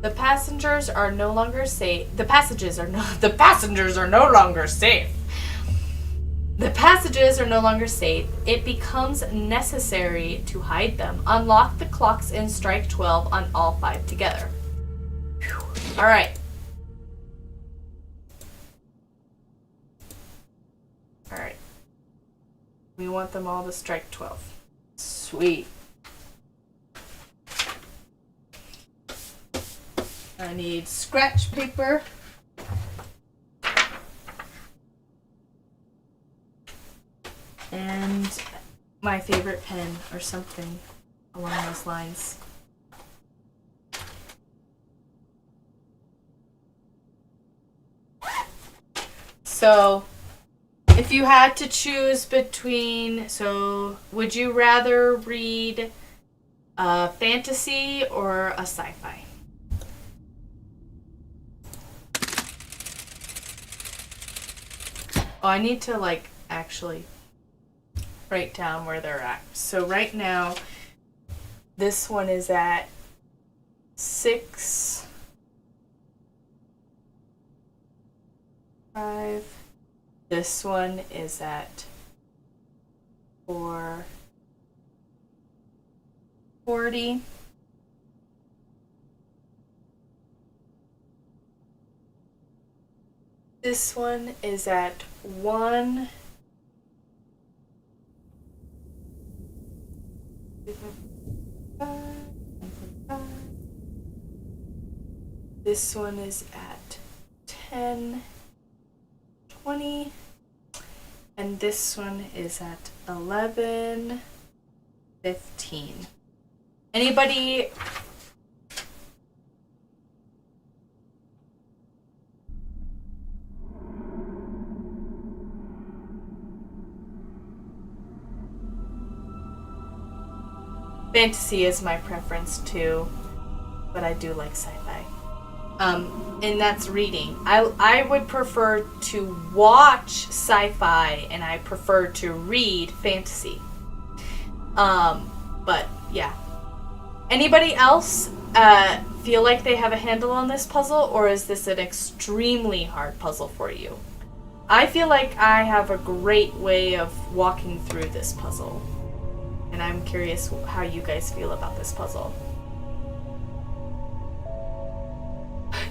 The passengers are no longer safe. The passages are no longer safe. The passages are no longer safe. It becomes necessary to hide them. Unlock the clocks and strike 12 on all 5 together. All right. All right. We want them all to strike 12. Sweet. I need scratch paper. And my favorite pen or something along those lines. So, if you had to choose between, so would you rather read a fantasy or a sci-fi? Oh, I need to actually write down where they're at. So right now, this one is at 6, 5. This one is at 4:40. This one is at 1. This one is at 10:20. And this one is at 11:15. Anybody? Fantasy is my preference too, but I do like sci-fi. And that's reading. I would prefer to watch sci-fi, and I prefer to read fantasy. But yeah. Anybody else feel like they have a handle on this puzzle, or is this an extremely hard puzzle for you? I feel like I have a great way of walking through this puzzle, and I'm curious how you guys feel about this puzzle.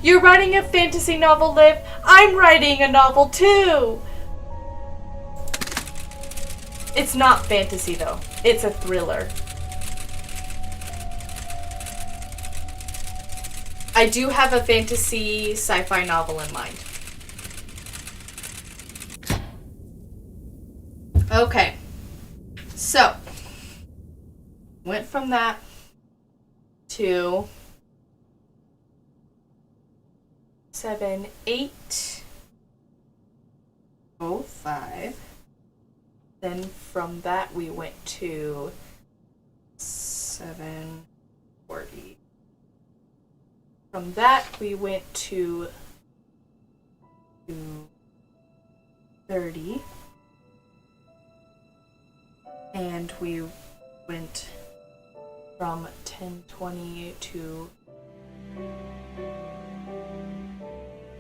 You're writing a fantasy novel, Liv. I'm writing a novel too. It's not fantasy though. It's a thriller. I do have a fantasy sci-fi novel in mind. Okay. So, went from that to 7:08:05. Then from that we went to 7:40. From that we went to 2:30. And we went from 10:20 to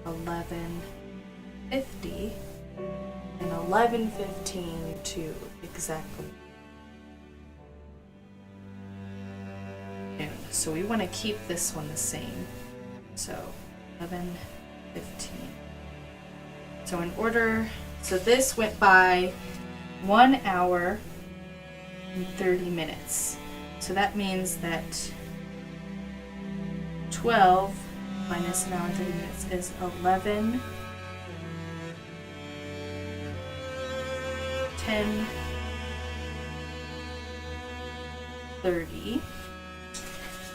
11:50, and 11:15 to exactly noon. So we want to keep this one the same. So 11:15. So in order, so this went by 1 hour and 30 minutes. So that means that 12 minus an hour and 30 minutes is 11, 10, 30.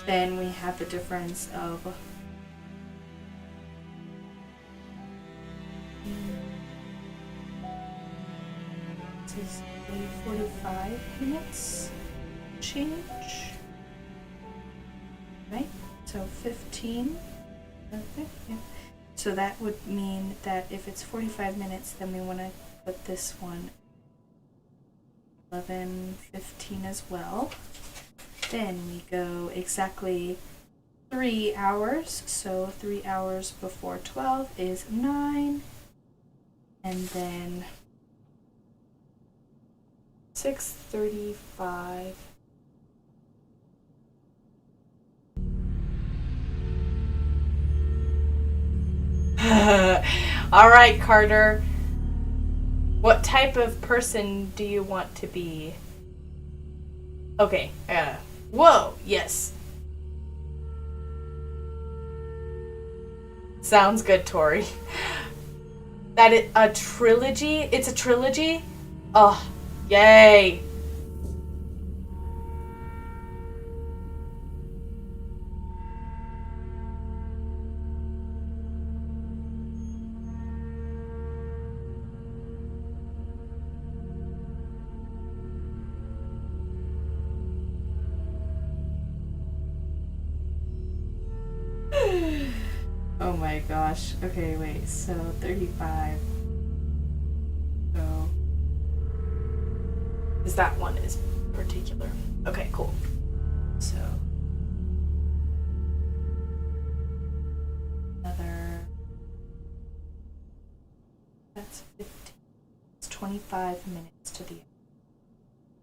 Then we have the difference of this is 45 minutes change, right? So 15. Okay, yeah. So that would mean that if it's 45 minutes, then we want to put this one 11:15 as well. Then we go exactly 3 hours. So 3 hours before 12 is 9. And then 6:35. All right, Carter. What type of person do you want to be? Okay. Whoa. Yes. Sounds good, Tori. A trilogy? It's a trilogy? Oh, yay. Oh my gosh. Okay, wait. So 35. So. Because that one is particular. Okay, cool. So. Another. That's 15. It's 25 minutes to the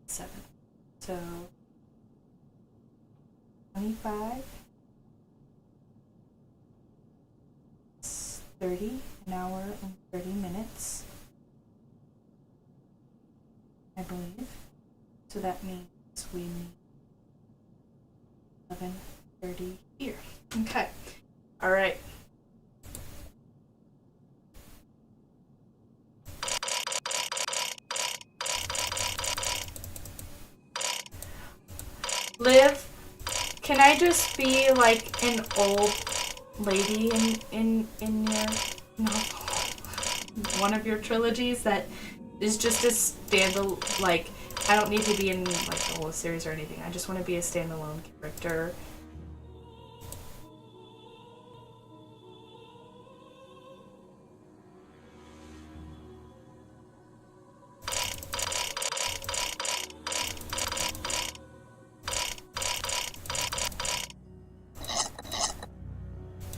7th. So. 25. 30, an hour and 30 minutes, I believe. So that means we need 11:30 here. Okay. All right. Liv, can I just be like an old lady in your novel, one of your trilogies that is just a standalone, like, I don't need to be in like the whole series or anything. I just want to be a standalone character.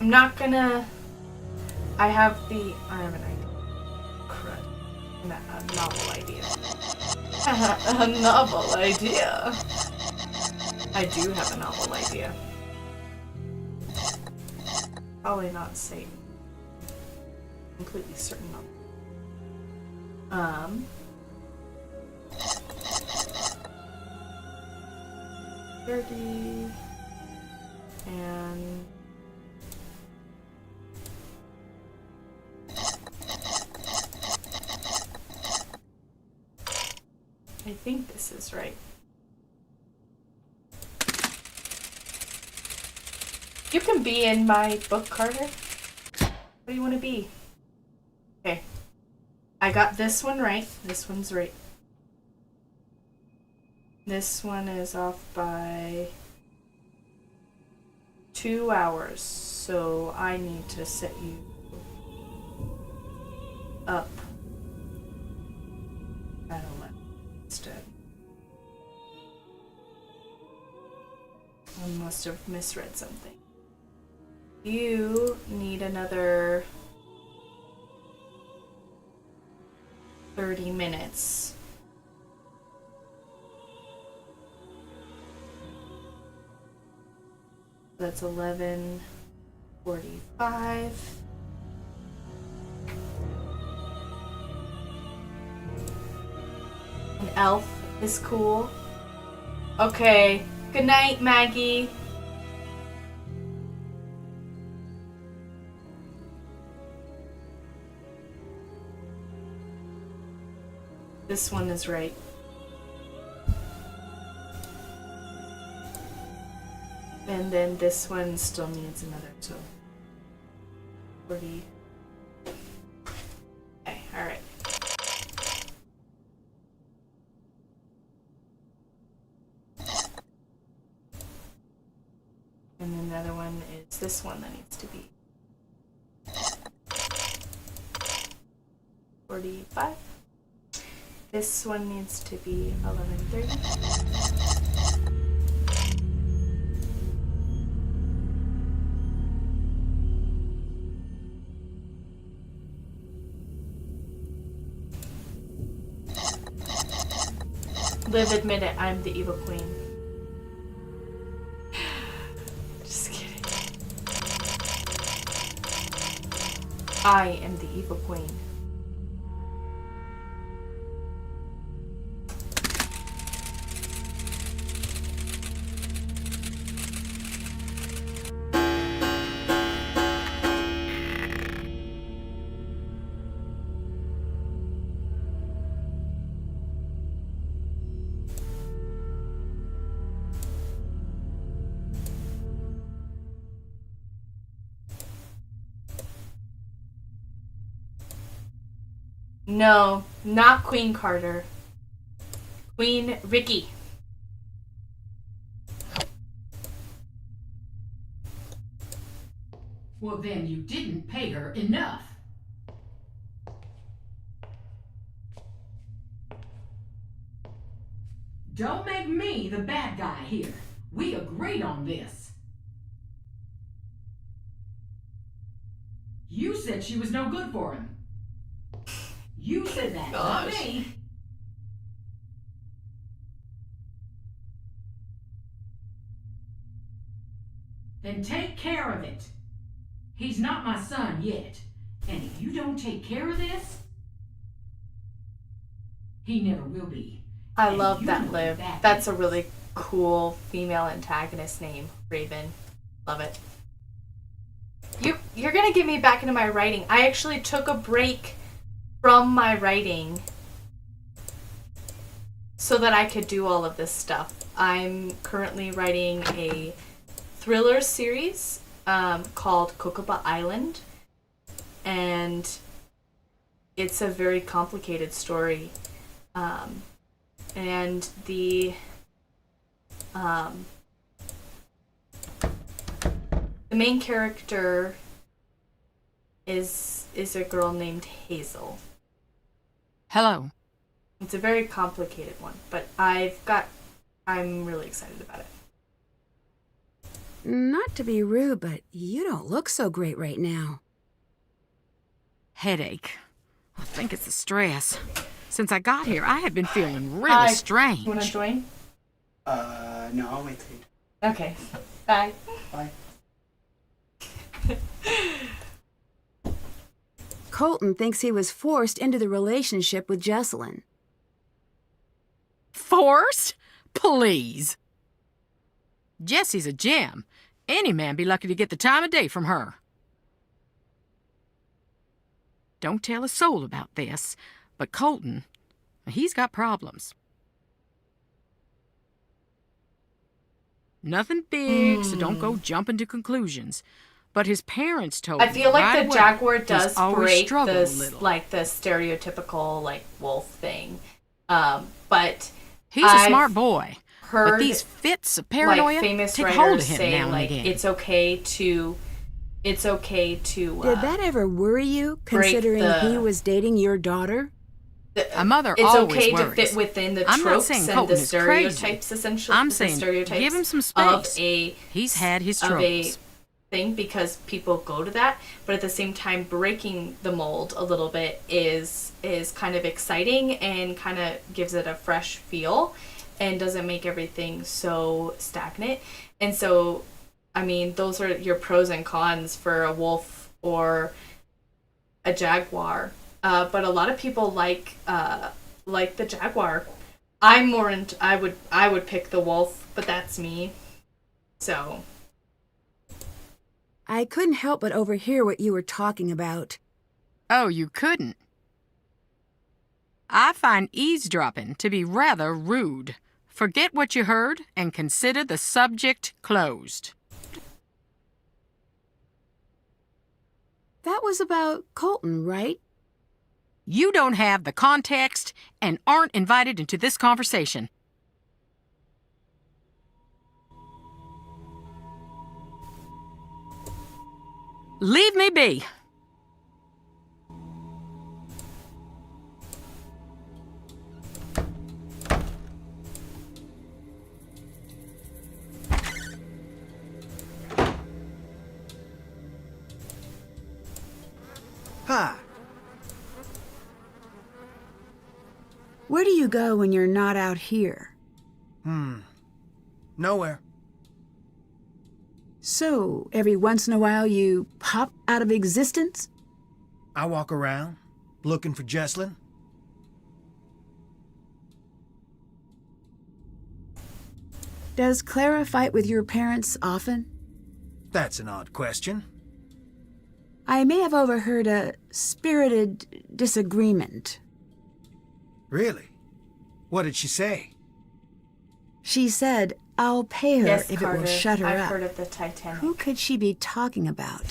I'm not gonna. I have an idea. Crud. A novel idea. A novel idea. I do have a novel idea. Probably not Satan. Completely certain of. 30 and I think this is right. You can be in my book, Carter. What do you want to be? Okay. I got this one right. This one's right. This one is off by 2 hours, so I need to set you up at 11 instead. I must have misread something. You need another 30 minutes. That's 11:45. An elf is cool. Okay. Good night, Maggie. This one is right. And then this one still needs another, so 40. Okay, alright. And then the other one is this one that needs to be 45. This one needs to be 11:30. Liv, admit it, I'm the evil queen. Just kidding. I am the evil queen. No, not Queen Carter. Queen Ricky. Well, then you didn't pay her enough. Don't make me the bad guy here. We agreed on this. You said she was no good for him. You said that, not Gosh. me. Then take care of it. He's not my son yet. And if you don't take care of this, he never will be. I And love you that know Liv. what That's a is. really cool female antagonist name, Raven. Love it. You're gonna get me back into my writing. I actually took a break from my writing so that I could do all of this stuff. I'm currently writing a thriller series called Kokoba Island, and it's a very complicated story. And the main character is a girl named Hazel. Hello. It's a very complicated one, but I'm really excited about it. Not to be rude, but you don't look so great right now. Headache. I think it's the stress. Since I got here, I have been feeling really Hi. strange. You want to join? No, I'll wait till you. Okay. Bye. Bye. Colton thinks he was forced into the relationship with Jesselyn. Forced? Please. Jessie's a gem. Any man be lucky to get the time of day from her. Don't tell a soul about this, but Colton, he's got problems. Nothing big, so don't go jumping to conclusions. But his parents told I me feel like right the away jaguar he's does always break struggled a this, little. like the stereotypical like wolf thing. But He's a I've smart boy. But heard these fits of paranoia like famous take hold of writers him say now and like again. it's okay to Did that ever worry you, break considering the- he was dating your daughter? A mother it's always okay worries. to fit within the I'm not tropes saying and Colton the is crazy. stereotypes essentially. I'm the saying stereotypes give him some of space. a He's had his of a troubles. thing because people go to that, but at the same time breaking the mold a little bit is kind of exciting and kind of gives it a fresh feel and doesn't make everything so stagnant. And so I mean those are your pros and cons for a wolf or a jaguar. But a lot of people like the jaguar. I'm more into I would pick the wolf, but that's me. So I couldn't help but overhear what you were talking about. Oh, you couldn't? I find eavesdropping to be rather rude. Forget what you heard and consider the subject closed. That was about Colton, right? You don't have the context and aren't invited into this conversation. Leave me be. Hi. Where do you go when you're not out here? Nowhere. So, every once in a while you pop out of existence? I walk around, looking for Jesselyn. Does Clara fight with your parents often? That's an odd question. I may have overheard a spirited disagreement. Really? What did she say? She said, I'll pay her yes, if Carter, it will shut her I've up. heard of the Titanic. Who could she be talking about?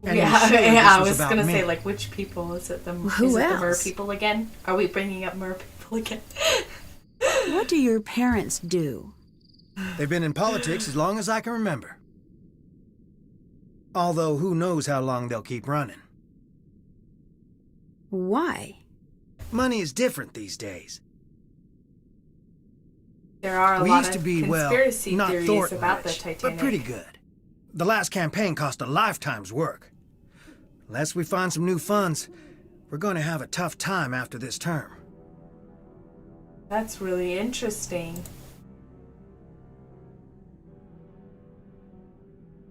And Yeah, I'm sure yeah, this I was was about gonna me. say, like, which people? Is it the Who mer else? people again? Are we bringing up mer people again? What do your parents do? They've been in politics as long as I can remember. Although who knows how long they'll keep running. Why? Money is different these days. There are a We lot used to of be, well, conspiracy not theories Thornton about the rich, Titanic. but pretty good. The last campaign cost a lifetime's work. Unless we find some new funds, we're going to have a tough time after this term. That's really interesting.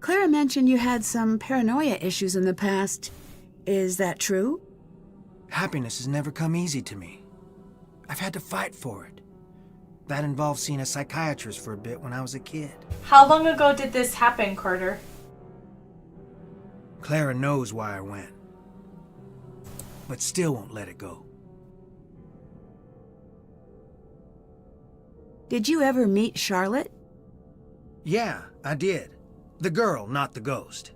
Clara mentioned you had some paranoia issues in the past. Is that true? Happiness has never come easy to me. I've had to fight for it. That involved seeing a psychiatrist for a bit when I was a kid. How long ago did this happen, Carter? Clara knows why I went, but still won't let it go. Did you ever meet Charlotte? Yeah, I did. The girl, not the ghost.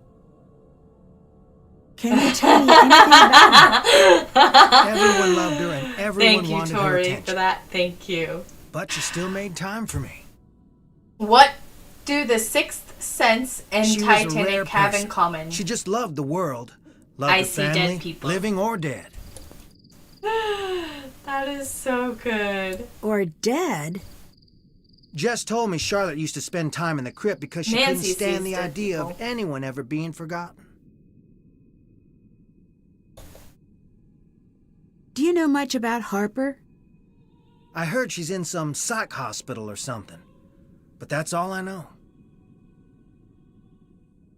Can you tell me anything about her? Everyone loved her and everyone Thank you, wanted her Tori, attention. for that. Thank you. But she still made time for me. What do the Sixth Sense and She was a rare Titanic have in person. common? She just loved the world. Loved I the see family, dead people. living or dead. That is so good. Or dead? Jess told me Charlotte used to spend time in the crypt because she Nancy couldn't stand sees the dead idea people. of anyone ever being forgotten. Do you know much about Harper? I heard she's in some psych hospital or something, but that's all I know.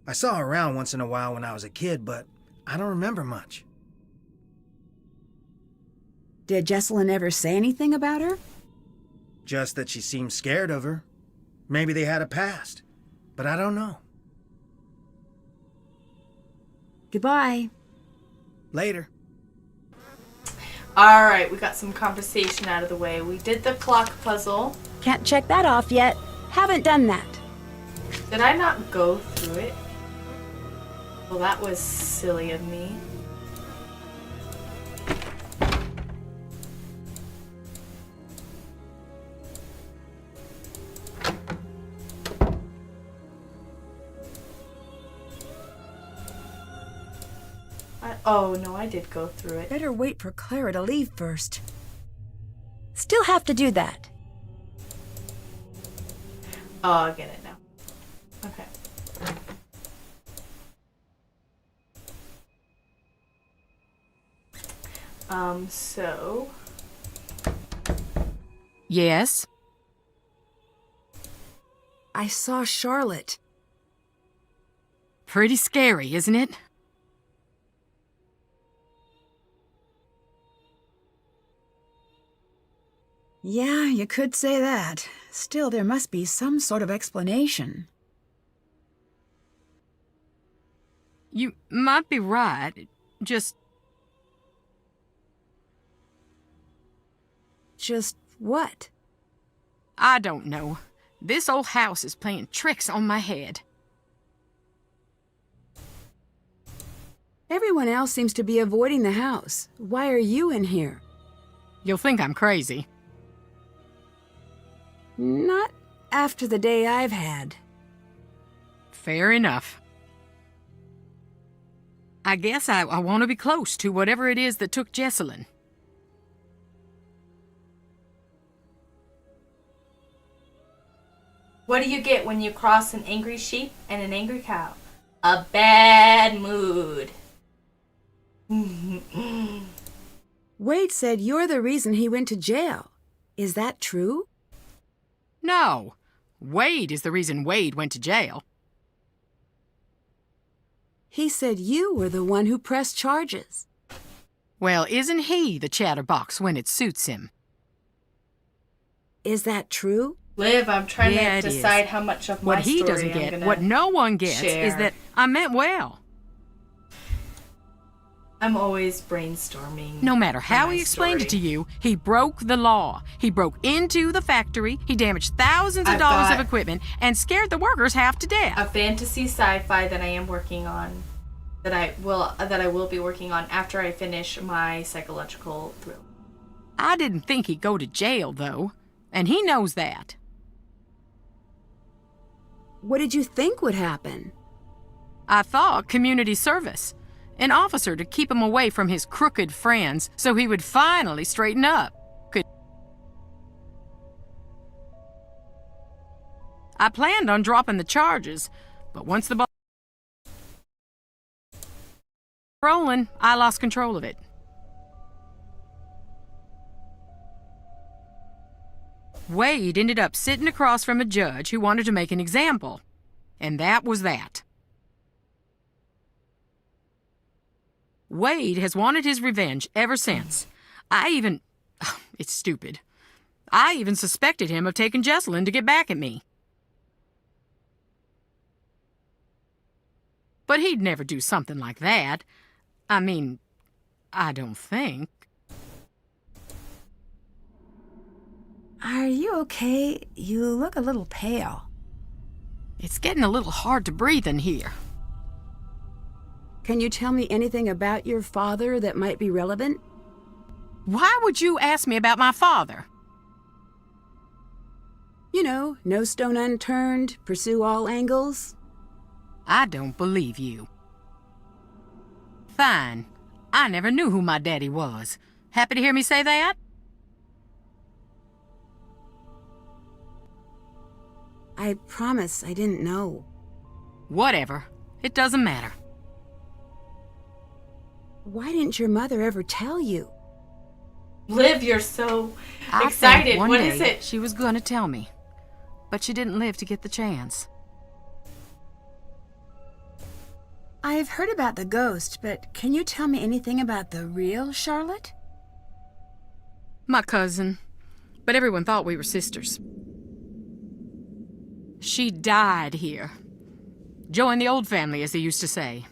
I saw her around once in a while when I was a kid, but I don't remember much. Did Jesselyn ever say anything about her? Just that she seemed scared of her. Maybe they had a past, but I don't know. Goodbye. Later. All right, we got some conversation out of the way. We did the clock puzzle. Can't check that off yet. Haven't done that. Did I not go through it? Well, that was silly of me. Oh, no, I did go through it. Better wait for Clara to leave first. Still have to do that. Oh, I get it now. Okay. So... Yes? I saw Charlotte. Pretty scary, isn't it? Yeah, you could say that. Still, there must be some sort of explanation. You might be right. Just what? I don't know. This old house is playing tricks on my head. Everyone else seems to be avoiding the house. Why are you in here? You'll think I'm crazy. Not after the day I've had. Fair enough. I guess I want to be close to whatever it is that took Jesselyn. What do you get when you cross an angry sheep and an angry cow? A bad mood. Wade said you're the reason he went to jail. Is that true? No. Wade is the reason Wade went to jail. He said you were the one who pressed charges. Well, isn't he the chatterbox when it suits him? Is that true? Liv, I'm trying Yeah, to it decide is. how much of my What he story doesn't I'm get, gonna what no one gets, share. is that I meant well. I'm always brainstorming. No matter how my he explained it to story. you, he broke the law. He broke into the factory, he damaged thousands of I've dollars of got- equipment, and scared the workers half to death. A fantasy sci-fi that I am working on. that I will be working on after I finish my psychological thriller. I didn't think he'd go to jail, though, and he knows that. What did you think would happen? I thought community service. An officer to keep him away from his crooked friends so he would finally straighten up. I planned on dropping the charges, but once the ball rolling, I lost control of it. Wade ended up sitting across from a judge who wanted to make an example, and that was that. Wade has wanted his revenge ever since. It's stupid. I even suspected him of taking Jesselyn to get back at me. But he'd never do something like that. I mean, I don't think. Are you okay? You look a little pale. It's getting a little hard to breathe in here. Can you tell me anything about your father that might be relevant? Why would you ask me about my father? You know, no stone unturned, pursue all angles. I don't believe you. Fine. I never knew who my daddy was. Happy to hear me say that? I promise I didn't know. Whatever. It doesn't matter. Why didn't your mother ever tell you? Liv, you're so I excited. think one What day is it? she was gonna tell me. But she didn't live to get the chance. I've heard about the ghost, but can you tell me anything about the real Charlotte? My cousin. But everyone thought we were sisters. She died here. Joined the old family, as they used to say.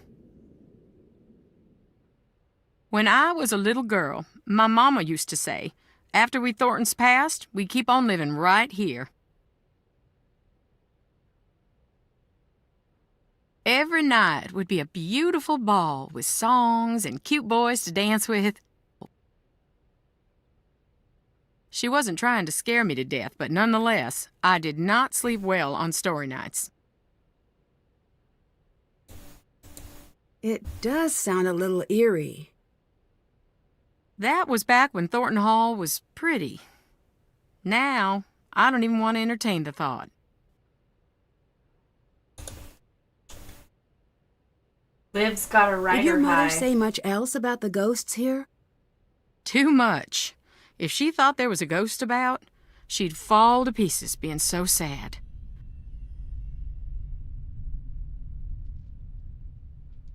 When I was a little girl, my mama used to say, after we Thorntons passed, we'd keep on living right here. Every night would be a beautiful ball with songs and cute boys to dance with. She wasn't trying to scare me to death, but nonetheless, I did not sleep well on story nights. It does sound a little eerie. That was back when Thornton Hall was pretty. Now, I don't even want to entertain the thought. Liv's got a Did rider your mother high. say much else about the ghosts here? Too much. If she thought there was a ghost about, she'd fall to pieces being so sad.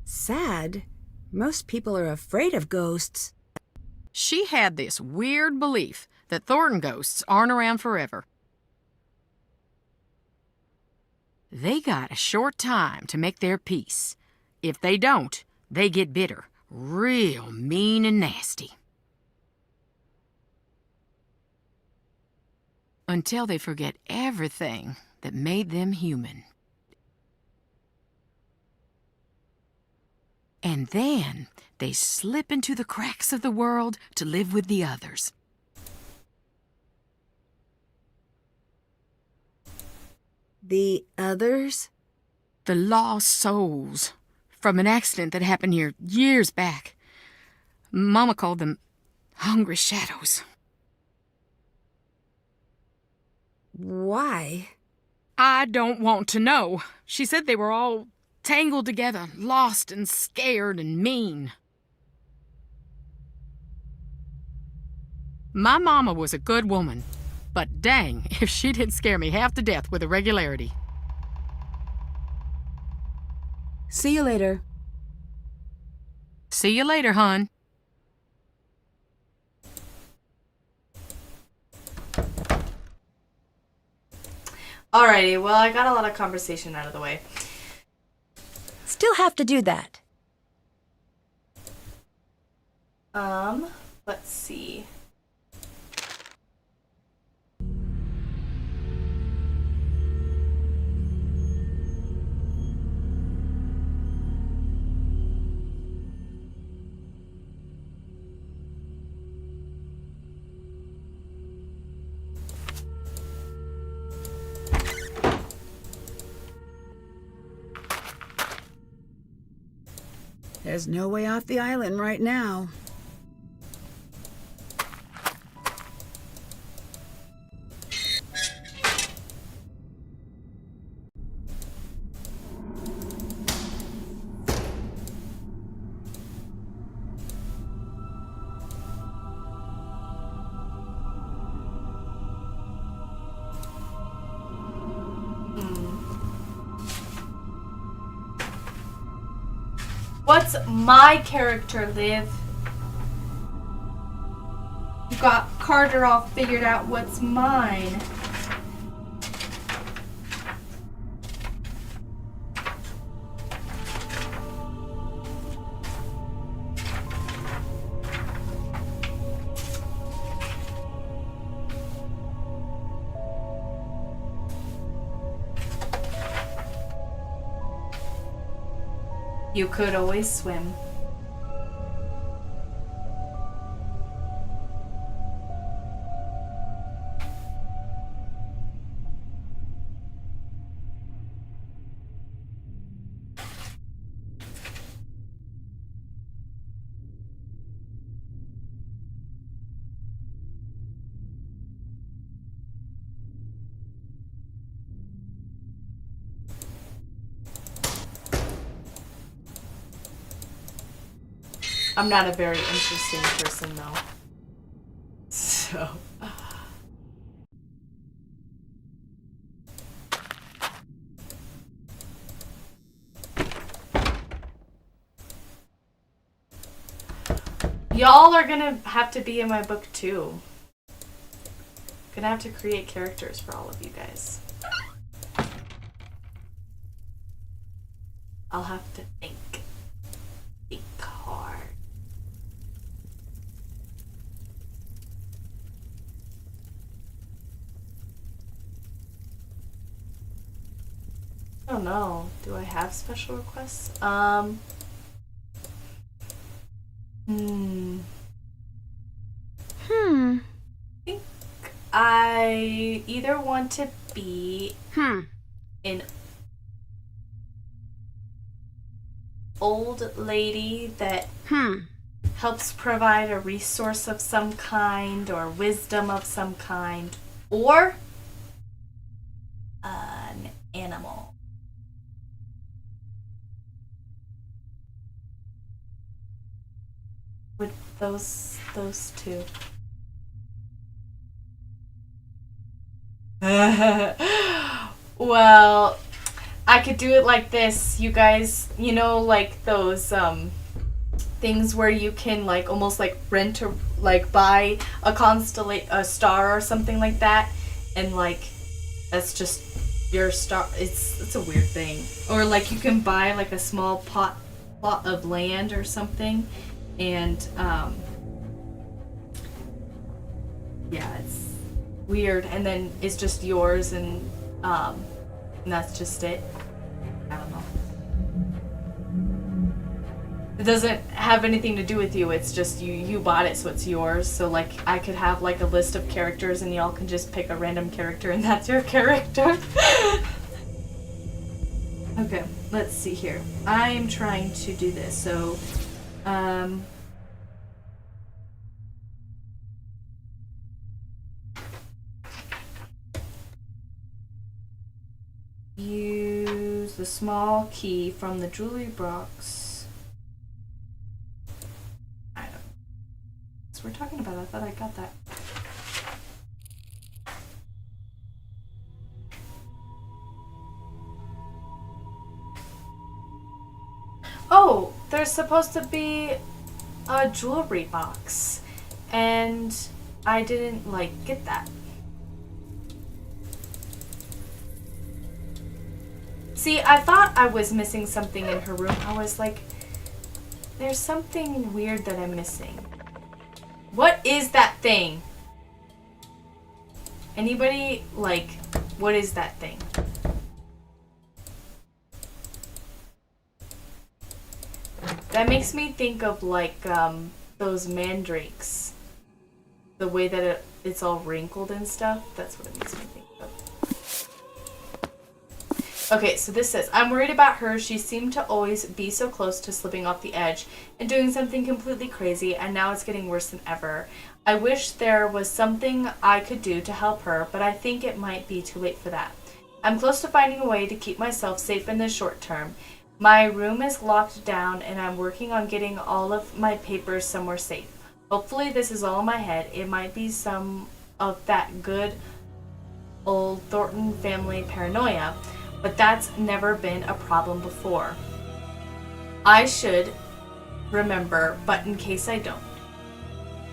Sad? Most people are afraid of ghosts. She had this weird belief that Thornton ghosts aren't around forever. They got a short time to make their peace. If they don't, they get bitter, real mean and nasty. Until they forget everything that made them human. And then they slip into the cracks of the world to live with the others. The others? The lost souls from an accident that happened here years back. Mama called them hungry shadows. Why? I don't want to know. She said they were all tangled together, lost and scared and mean. My mama was a good woman, but dang if she didn't scare me half to death with a regularity. See you later. See you later, hon. Alrighty, well, I got a lot of conversation out of the way. Still have to do that. Let's see. There's no way off the island right now. What's my character, Liv? You got Carter all figured out. What's mine? You could always swim. I'm not a very interesting person, though. So. Y'all are gonna have to be in my book, too. Gonna have to create characters for all of you guys. I'll have to think. Think hard. I don't know. Do I have special requests? I think I either want to be an old lady that helps provide a resource of some kind or wisdom of some kind, or an animal. With those two. Well, I could do it like this, you guys. You know, like those things where you can like almost like rent or like buy a star or something like that, and like that's just your star. It's a weird thing. Or like you can buy like a small plot of land or something, and yeah, it's weird, and then it's just yours, and that's just it. I don't know. It doesn't have anything to do with you. It's just you bought it, so it's yours. So like I could have like a list of characters, and y'all can just pick a random character, and that's your character. Okay, let's see here. I am trying to do this. So, use the small key from the jewelry box. I don't know. So we're talking about. I thought I got that. Oh, there's supposed to be a jewelry box, and I didn't like get that. See, I thought I was missing something in her room. I was like, there's something weird that I'm missing. What is that thing? Anybody, like, what is that thing? That makes me think of, like, those mandrakes. The way that it's all wrinkled and stuff. That's what it makes me think of. Okay, so this says, I'm worried about her. She seemed to always be so close to slipping off the edge and doing something completely crazy, and now it's getting worse than ever. I wish there was something I could do to help her, but I think it might be too late for that. I'm close to finding a way to keep myself safe in the short term. My room is locked down, and I'm working on getting all of my papers somewhere safe. Hopefully this is all in my head. It might be some of that good old Thornton family paranoia, but that's never been a problem before. I should remember, but in case I don't.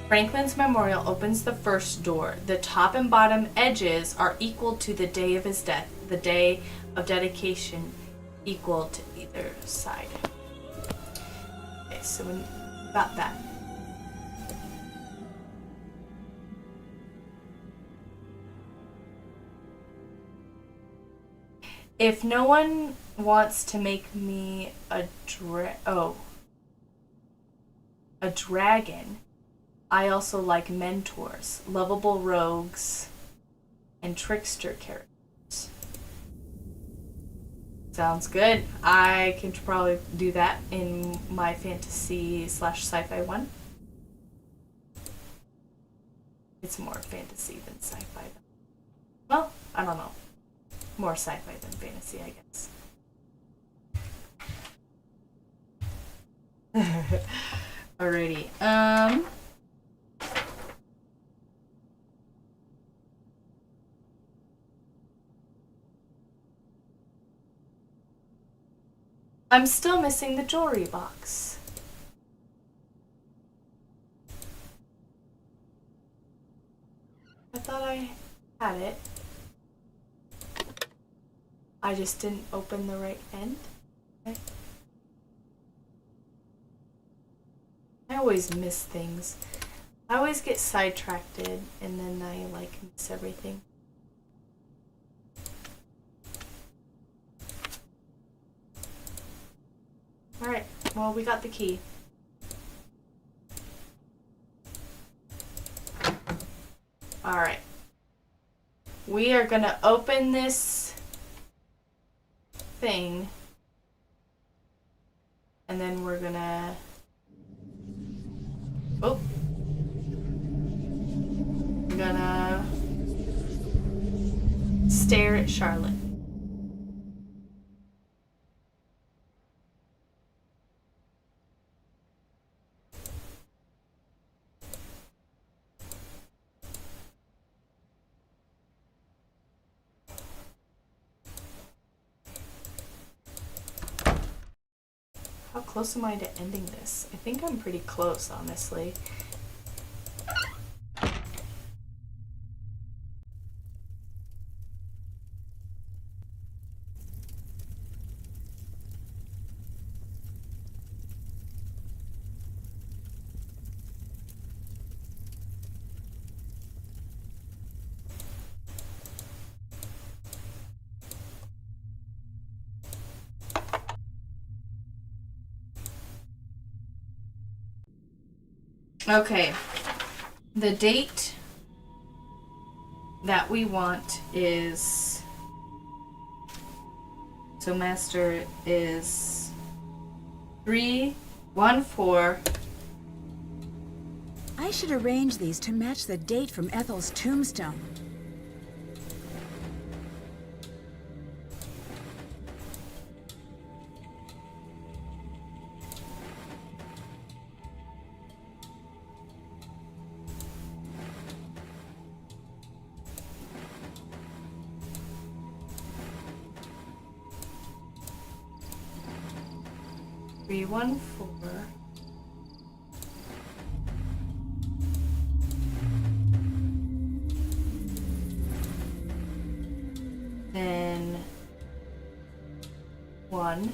Franklin's memorial opens the first door. The top and bottom edges are equal to the day of his death. The day of dedication equal to either side. Okay, so we got that. If no one wants to make me a dragon, I also like mentors, lovable rogues, and trickster characters. Sounds good. I can probably do that in my fantasy / sci-fi one. It's more fantasy than sci-fi. Well, I don't know. More sci-fi than fantasy, I guess. Alrighty. I'm still missing the jewelry box. I thought I had it. I just didn't open the right end. Okay. I always miss things. I always get sidetracked and then I miss everything. Alright, well, we got the key. Alright. We are gonna open this thing. And then we're gonna... Oh. We're gonna stare at Charlotte. How close am I to ending this? I think I'm pretty close, honestly. Okay, the date that we want is, so master is 3/1/4. I should arrange these to match the date from Ethel's tombstone. Three, 1, 4. Then 1.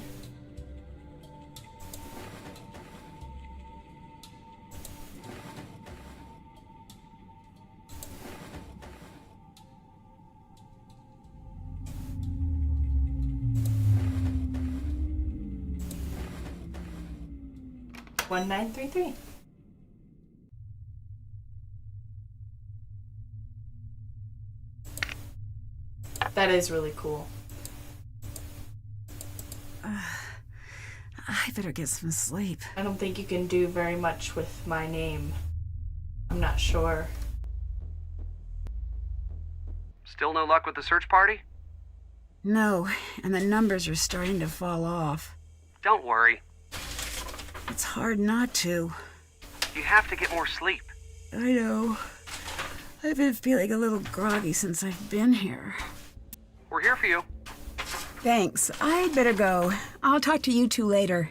One 933. That is really cool. I better get some sleep. I don't think you can do very much with my name. I'm not sure. Still no luck with the search party? No, and the numbers are starting to fall off. Don't worry. It's hard not to. You have to get more sleep. I know. I've been feeling a little groggy since I've been here. We're here for you. Thanks. I'd better go. I'll talk to you two later.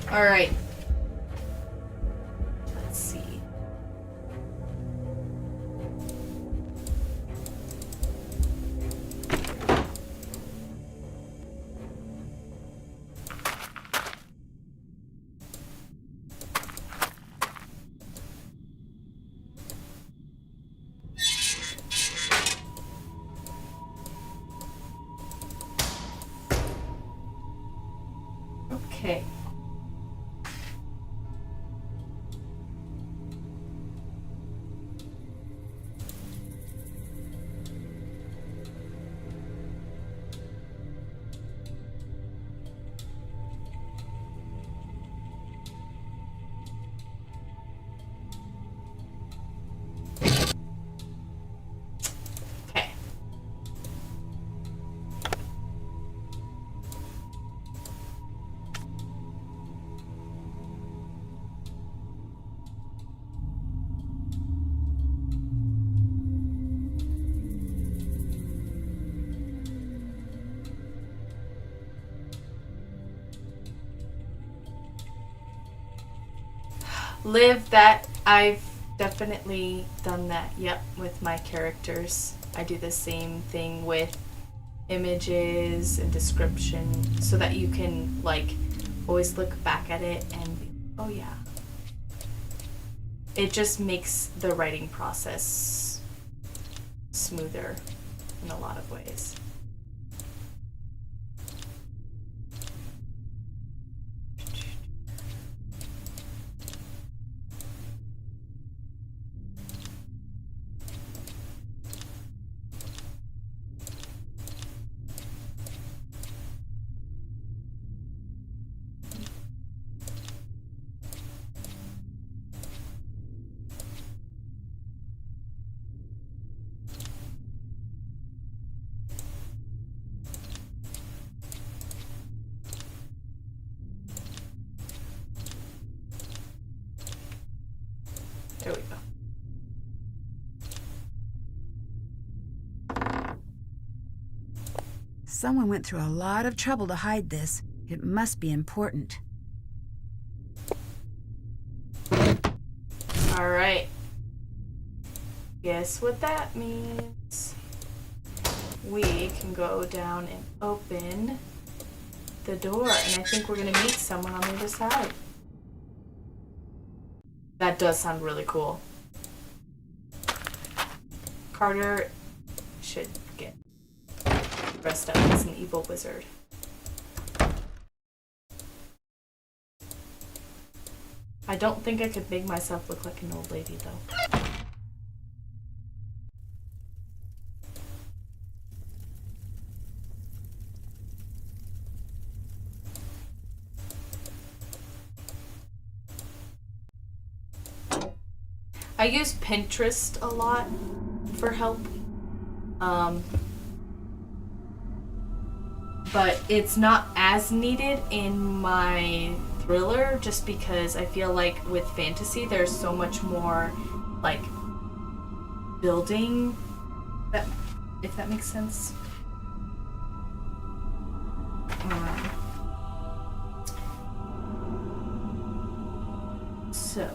All right. Let's see. Okay. Okay. Live, that I've definitely done that. Yep, with my characters. I do the same thing with images and description so that you can like always look back at it and be, oh yeah. It just makes the writing process smoother in a lot of ways. There we go. Someone went through a lot of trouble to hide this. It must be important. All right. Guess what that means? We can go down and open the door, and I think we're gonna meet someone on the other side. That does sound really cool. Carter should get dressed up as an evil wizard. I don't think I could make myself look like an old lady, though. I use Pinterest a lot for help. But it's not as needed in my thriller just because I feel like with fantasy there's so much more like building, that, if that makes sense. So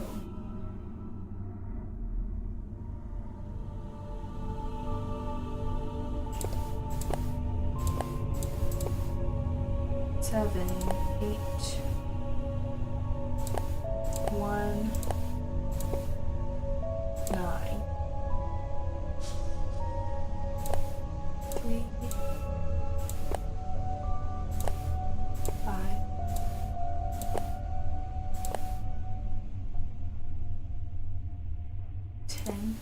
7, 8, 1, 9, 3, 5, 10.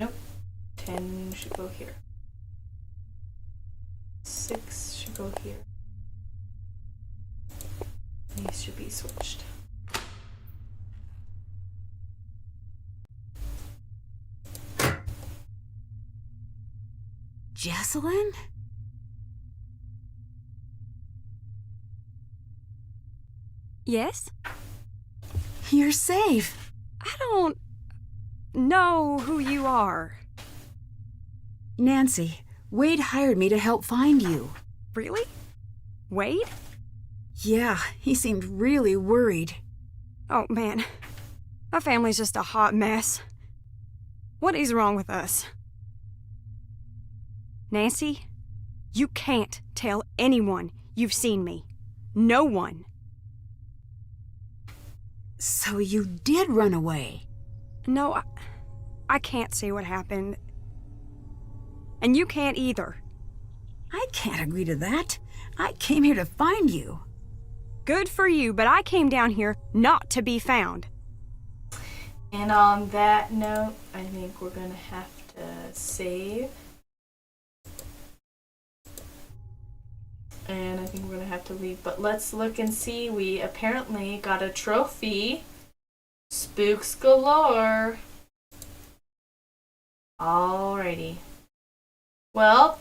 Nope. should go here. 6 should go here. These should be switched. Jesselyn? Yes? You're safe. I don't know who you are. Nancy, Wade hired me to help find you. Really? Wade? Yeah, he seemed really worried. Oh, man. My family's just a hot mess. What is wrong with us? Nancy, you can't tell anyone you've seen me. No one. So you did run away? No, I can't see what happened. And you can't either. I can't agree to that. I came here to find you. Good for you, but I came down here not to be found. And on that note, I think we're gonna have to save. And I think we're gonna have to leave. But let's look and see. We apparently got a trophy. Spooks galore. Alrighty. Well,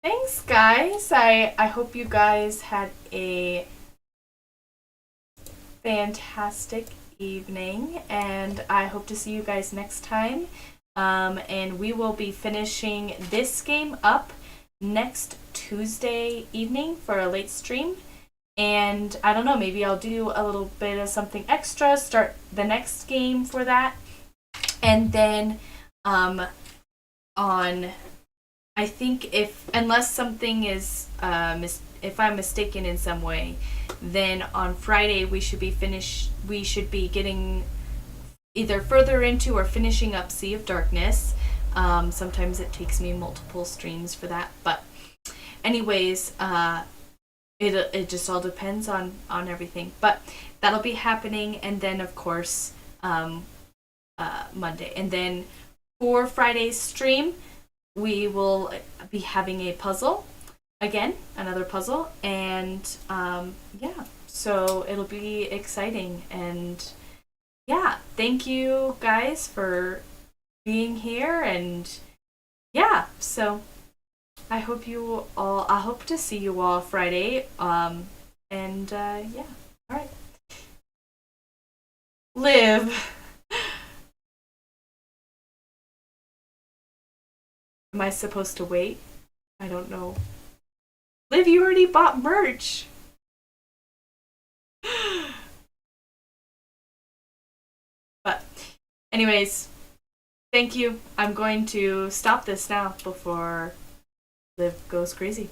thanks guys. I hope you guys had a fantastic evening, and I hope to see you guys next time. And we will be finishing this game up next Tuesday evening for a late stream. And I don't know, maybe I'll do a little bit of something extra, start the next game for that. And then on, I think unless something is if I'm mistaken in some way, then on Friday we should be getting either further into or finishing up Sea of Darkness. Sometimes it takes me multiple streams for that, but anyways, it just all depends on everything. But that'll be happening, and then of course Monday, and then for Friday's stream we will be having a puzzle again, another puzzle, and yeah, so it'll be exciting. And yeah, thank you guys for being here, and yeah, so I hope to see you all Friday. And yeah, all right. Liv. Am I supposed to wait? I don't know. Liv, you already bought merch. But anyways, thank you. I'm going to stop this now before Liv goes crazy.